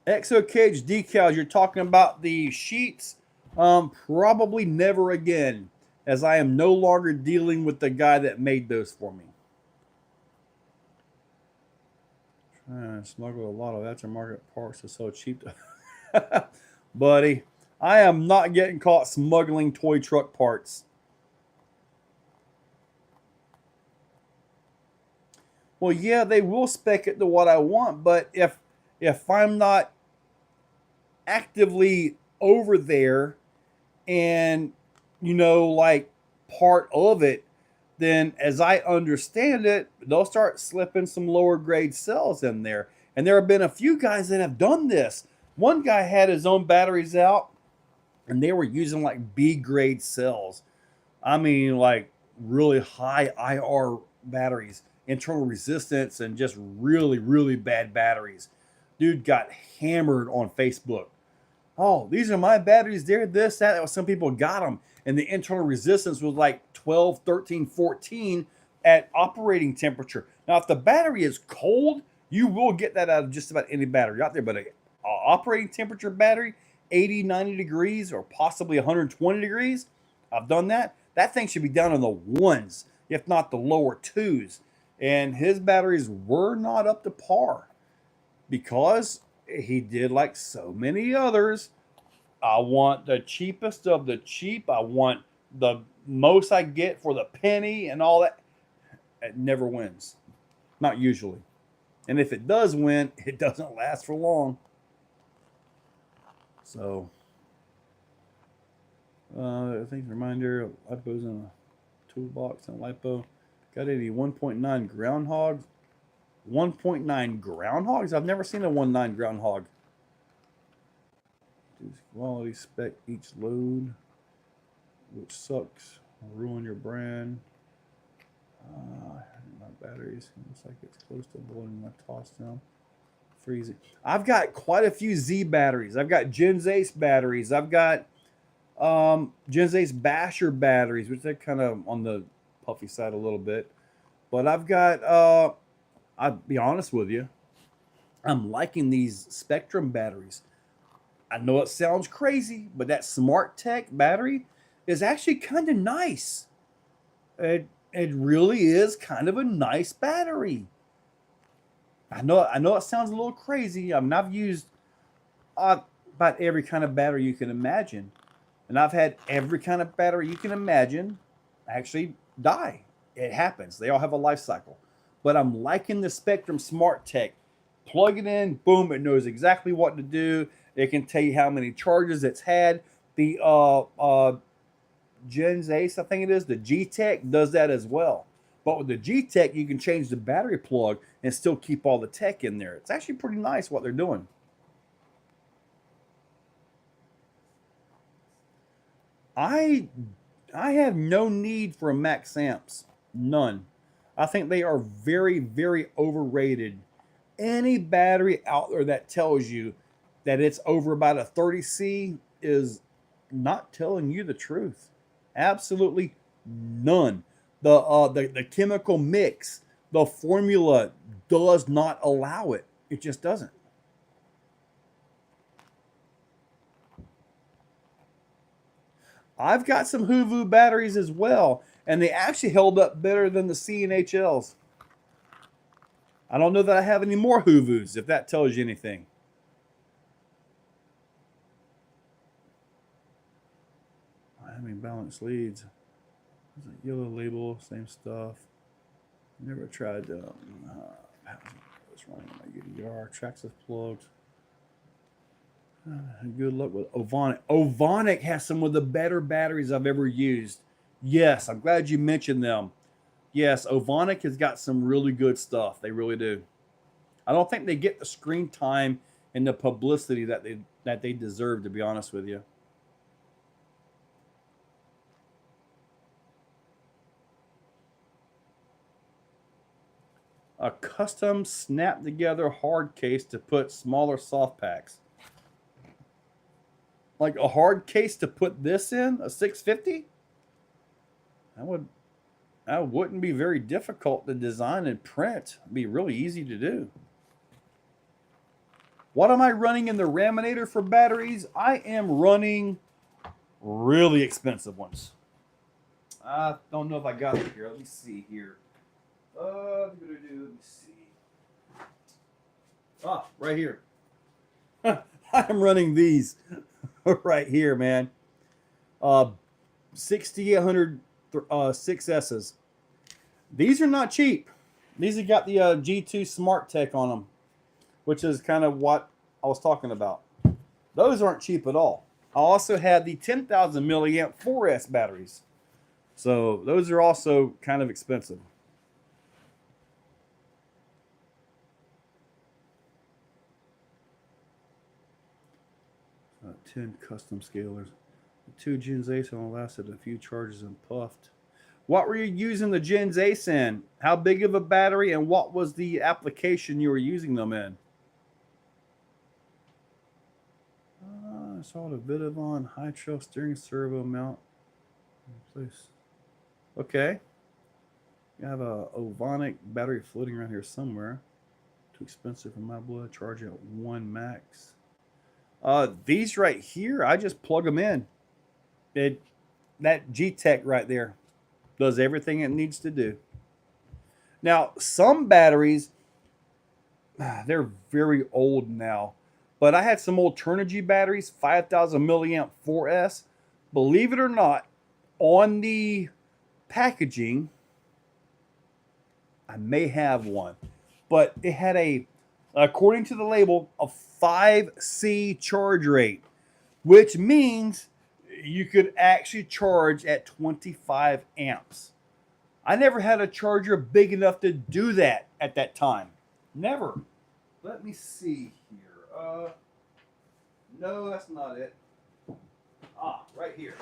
Speaker 1: Exocaged decals, you're talking about the sheets? Probably never again, as I am no longer dealing with the guy that made those for me. Trying to smuggle a lot of aftermarket parts to sell cheap. Buddy, I am not getting caught smuggling toy truck parts. Well, yeah, they will spec it to what I want, but if I'm not actively over there and like part of it, then as I understand it, they'll start slipping some lower grade cells in there. And there have been a few guys that have done this. One guy had his own batteries out and they were using like B grade cells. I mean, like really high IR batteries, internal resistance, and just really, really bad batteries. Dude got hammered on Facebook. Oh, these are my batteries. They're this, that. Some people got them. And the internal resistance was like 12, 13, 14 at operating temperature. Now, if the battery is cold, you will get that out of just about any battery out there. But a operating temperature battery, 80, 90 degrees, or possibly 120 degrees, I've done that. That thing should be down in the ones, if not the lower twos. And his batteries were not up to par because he did like so many others. I want the cheapest of the cheap. I want the most I get for the penny and all that. It never wins. Not usually. And if it does win, it doesn't last for long. So, I think reminder, lipo's in a toolbox and lipo. Got any 1.9 groundhogs? 1.9 groundhogs? I've never seen a 1.9 groundhog. Quality spec each load, which sucks. Will ruin your brand. My batteries. Looks like it's close to blowing my toss down. Freeze it. I've got quite a few Z batteries. I've got Gens Ace batteries. I've got Gens Ace Basher batteries, which they're kind of on the puffy side a little bit. But I've got, I'll be honest with you, I'm liking these Spectrum batteries. I know it sounds crazy, but that Smart Tech battery is actually kind of nice. It really is kind of a nice battery. I know it sounds a little crazy. I mean, I've used about every kind of battery you can imagine, and I've had every kind of battery you can imagine actually die. It happens. They all have a life cycle. But I'm liking the Spectrum Smart Tech. Plug it in, boom, it knows exactly what to do. It can tell you how many charges it's had. The Gens Ace, I think it is, the G-Tech does that as well. But with the G-Tech, you can change the battery plug and still keep all the tech in there. It's actually pretty nice what they're doing. I have no need for max amps. None. I think they are very, very overrated. Any battery out there that tells you that it's over about a 30C is not telling you the truth. Absolutely none. The chemical mix, the formula does not allow it. It just doesn't. I've got some Hoovu batteries as well, and they actually held up better than the CNHLs. I don't know that I have any more Hoovus, if that tells you anything. I mean, balanced leads. Yellow label, same stuff. Never tried what's wrong with my UDR. Tracks is plugged. Good luck with Ovonic. Ovonic has some of the better batteries I've ever used. Yes, I'm glad you mentioned them. Yes, Ovonic has got some really good stuff. They really do. I don't think they get the screen time and the publicity that they deserve, to be honest with you. A custom snap together hard case to put smaller soft packs. Like a hard case to put this in, a 650? That wouldn't be very difficult to design and print. It'd be really easy to do. What am I running in the Raminator for batteries? I am running really expensive ones. I don't know if I got it here. Let me see here. Let me see. Ah, right here. I'm running these right here, man. 6800 6S's. These are not cheap. These have got the G2 Smart Tech on them, which is kind of what I was talking about. Those aren't cheap at all. I also had the 10,000 milliamp 4S batteries. So those are also kind of expensive. 10 custom scalers. The 2 Gens Ace only lasted a few charges and puffed. What were you using the Gens Ace in? How big of a battery, and what was the application you were using them in? I saw the Vidavon high trail steering servo mount. Place. Okay. You have a Ovonic battery floating around here somewhere. Too expensive for my blood. Charge at 1 max. These right here, I just plug them in. That G-Tech right there does everything it needs to do. Now, some batteries, they're very old now. But I had some old Turnigy batteries, 5,000 milliamp 4S. Believe it or not, on the packaging, I may have one. But it had according to the label, a 5C charge rate, which means you could actually charge at 25 amps. I never had a charger big enough to do that at that time. Never. Let me see here. No, that's not it. Right here.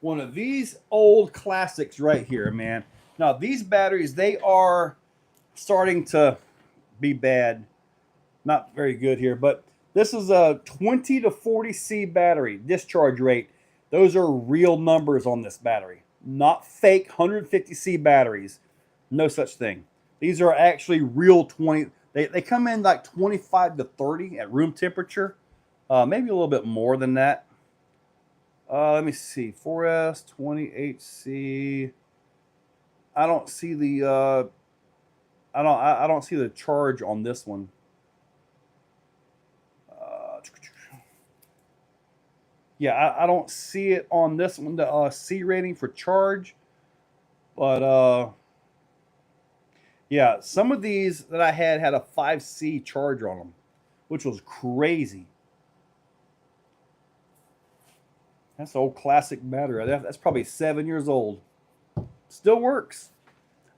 Speaker 1: One of these old classics right here, man. Now, these batteries, they are starting to be bad. Not very good here, but this is a 20 to 40C battery discharge rate. Those are real numbers on this battery, not fake 150C batteries. No such thing. These are actually real 20. They come in like 25 to 30 at room temperature, maybe a little bit more than that. Let me see, 4S 28C. I don't see the I don't see the charge on this one. Yeah, I don't see it on this one, the C rating for charge. But yeah, some of these that I had a 5C charge on them, which was crazy. That's an old classic battery. That's probably 7 years old. Still works.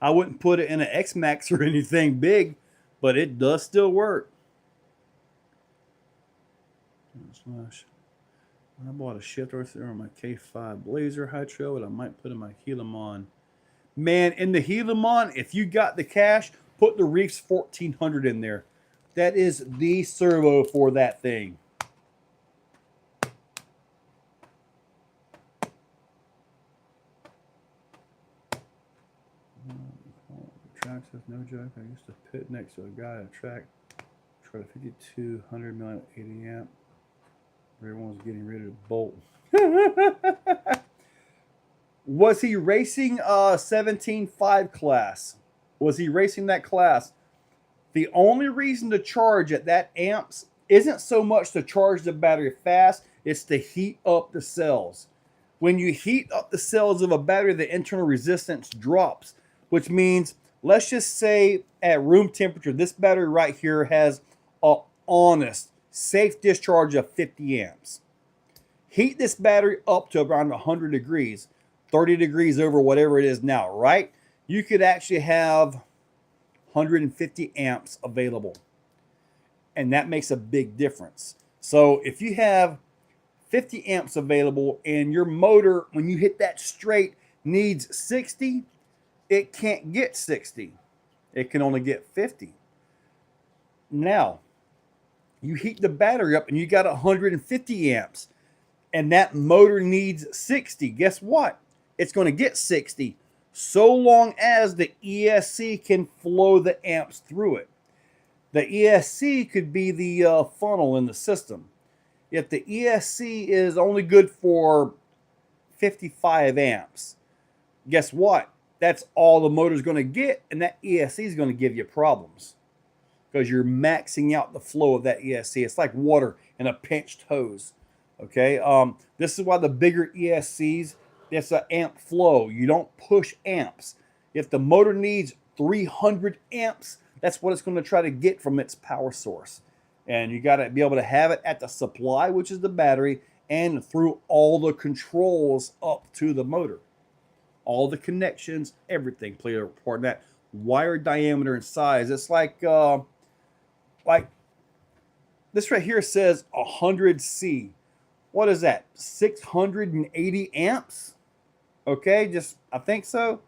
Speaker 1: I wouldn't put it in an X-Max or anything big, but it does still work. I bought a shifter there on my K5 Blazer high trail that I might put in my Helimon. Man, in the Helimon, if you got the cash, put the Reefs 1400 in there. That is the servo for that thing. Track says no joke. I used to pit next to a guy at a track. Tried a 5200 milliamp 80 amp. Everyone was getting ready to bolt. Was he racing 17.5 class? Was he racing that class? The only reason to charge at that amps isn't so much to charge the battery fast, it's to heat up the cells, When you heat up the cells of a battery, the internal resistance drops, which means, let's just say at room temperature, this battery right here has a honest, safe discharge of 50 amps. Heat this battery up to around 100 degrees, 30 degrees over whatever it is now, right? You could actually have 150 amps available. And that makes a big difference. So if you have 50 amps available and your motor, when you hit that straight, needs 60, it can't get 60. It can only get 50. Now, you heat the battery up and you got 150 amps and that motor needs 60. Guess what? It's going to get 60 so long as the ESC can flow the amps through it. The ESC could be the funnel in the system. If the ESC is only good for 55 amps, guess what? That's all the motor's going to get, and that ESC is going to give you problems because you're maxing out the flow of that ESC. It's like water in a pinched hose. Okay, this is why the bigger ESCs, it's an amp flow. You don't push amps. If the motor needs 300 amps, that's what it's going to try to get from its power source. And you got to be able to have it at the supply, which is the battery, and through all the controls up to the motor. All the connections, everything play a part in that. Wire diameter and size. It's like this right here says 100C. What is that? 680 amps? Okay, I think so.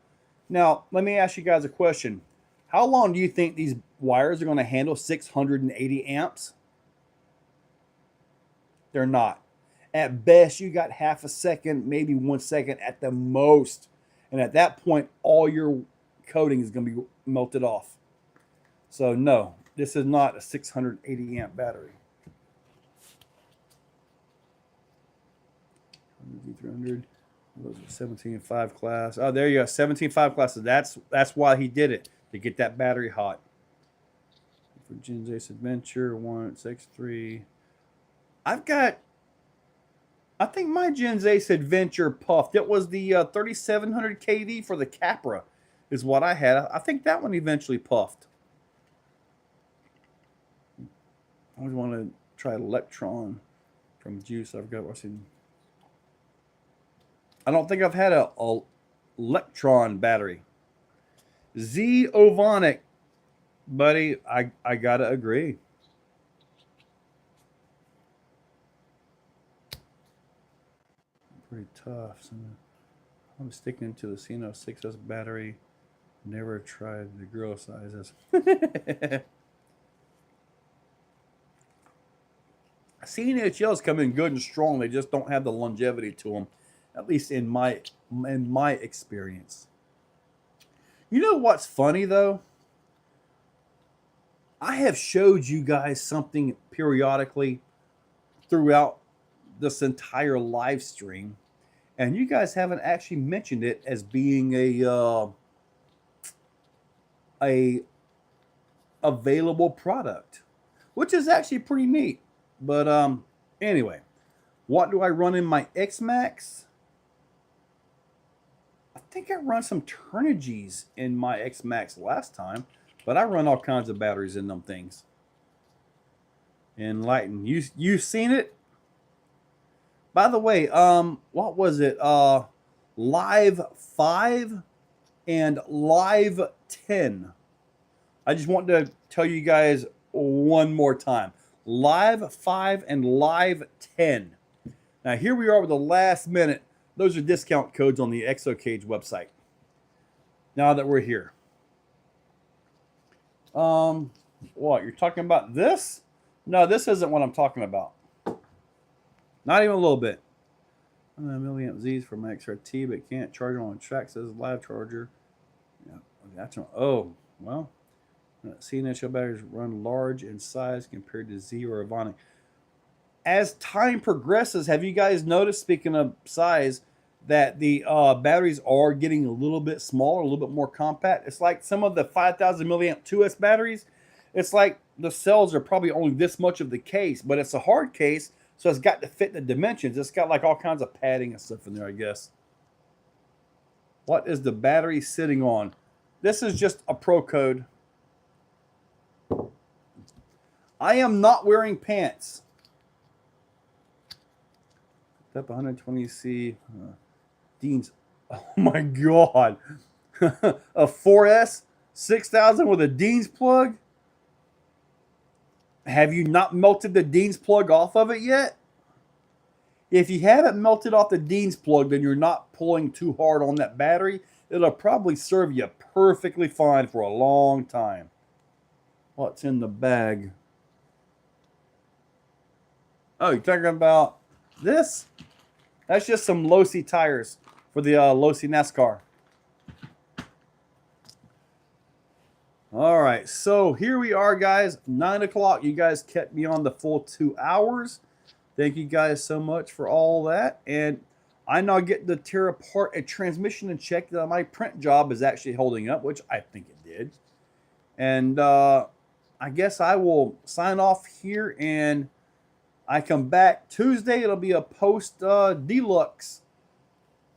Speaker 1: Now, let me ask you guys a question. How long do you think these wires are going to handle 680 amps? They're not. At best, you got half a second, maybe 1 second at the most. And at that point, all your coating is going to be melted off. So no, this is not a 680 amp battery. 300. Those are 17.5 class. Oh, there you go. 17.5 classes. That's why he did it, to get that battery hot. For Gen's Ace Adventure 163. I think my Gen's Ace Adventure puffed. It was the 3700 kV for the Capra is what I had. I think that one eventually puffed. I always want to try Electron from Juice. I forgot what's in. I don't think I've had a Electron battery. Z Ovonic, buddy, I gotta agree. Pretty tough. So I'm sticking to the Cino 6S battery. Never tried the grill sizes. CNHLs come in good and strong. They just don't have the longevity to them, at least in my experience. You know what's funny though? I have showed you guys something periodically throughout this entire live stream, and you guys haven't actually mentioned it as being a available product, which is actually pretty neat. But anyway, what do I run in my X-Max? I think I run some Turnigy's in my X-Max last time, but I run all kinds of batteries in them things. Enlighten, you've seen it? By the way, what was it? Live 5 and Live 10. I just want to tell you guys one more time. Live 5 and Live 10. Now here we are with the last minute. Those are discount codes on the Exocaged website. Now that we're here. What, you're talking about this? No, this isn't what I'm talking about. Not even a little bit. Milliamp Z's for my XRT, but can't charge it on track. Says live charger. Yeah, that's oh well. CNHL batteries run large in size compared to Z or Avonic. As time progresses, have you guys noticed, speaking of size, that the batteries are getting a little bit smaller, a little bit more compact? It's like some of the 5,000 milliamp 2S batteries. It's like the cells are probably only this much of the case, but it's a hard case So it's got to fit the dimensions. It's got like all kinds of padding and stuff in there, I guess. What is the battery sitting on? This is just a pro code. I am not wearing pants. Up 120C. Dean's. Oh my God. A 4S 6000 with a Dean's plug? Have you not melted the Dean's plug off of it yet? If you haven't melted off the Dean's plug, then you're not pulling too hard on that battery. It'll probably serve you perfectly fine for a long time. What's in the bag? Oh, you're talking about this? That's just some low-C tires for the low-C NASCAR. All right, so here we are, guys. 9 o'clock. You guys kept me on the full 2 hours. Thank you guys so much for all that. And I now get to tear apart a transmission and check that my print job is actually holding up, which I think it did. And I guess I will sign off here, and I come back Tuesday. It'll be a post deluxe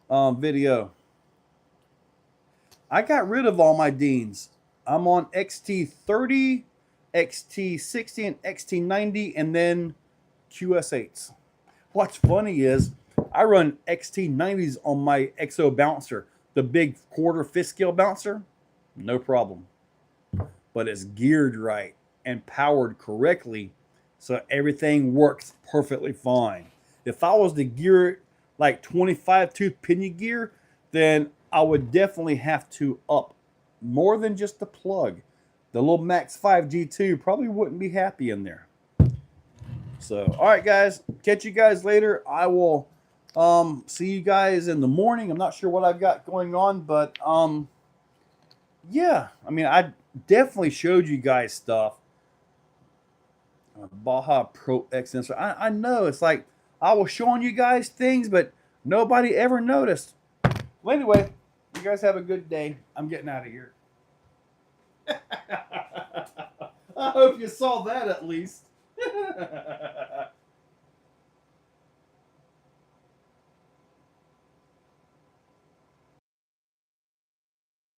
Speaker 1: video. I got rid of all my Deans. I'm on XT30, XT60, and XT90, and then QS8s. What's funny is I run XT90s on my XO bouncer, the big quarter fifth scale bouncer, no problem. But it's geared right and powered correctly, so everything works perfectly fine. If I was to gear it like 25 tooth pinion gear, then I would definitely have to up more than just the plug. The little Max 5 G2 probably wouldn't be happy in there. So, all right, guys. Catch you guys later. I will see you guys in the morning. I'm not sure what I've got going on, but yeah. I mean, I definitely showed you guys stuff. Baja Pro X sensor. I know it's like I was showing you guys things, but nobody ever noticed. Well, anyway, you guys have a good day. I'm getting out of here. I hope you saw that at least.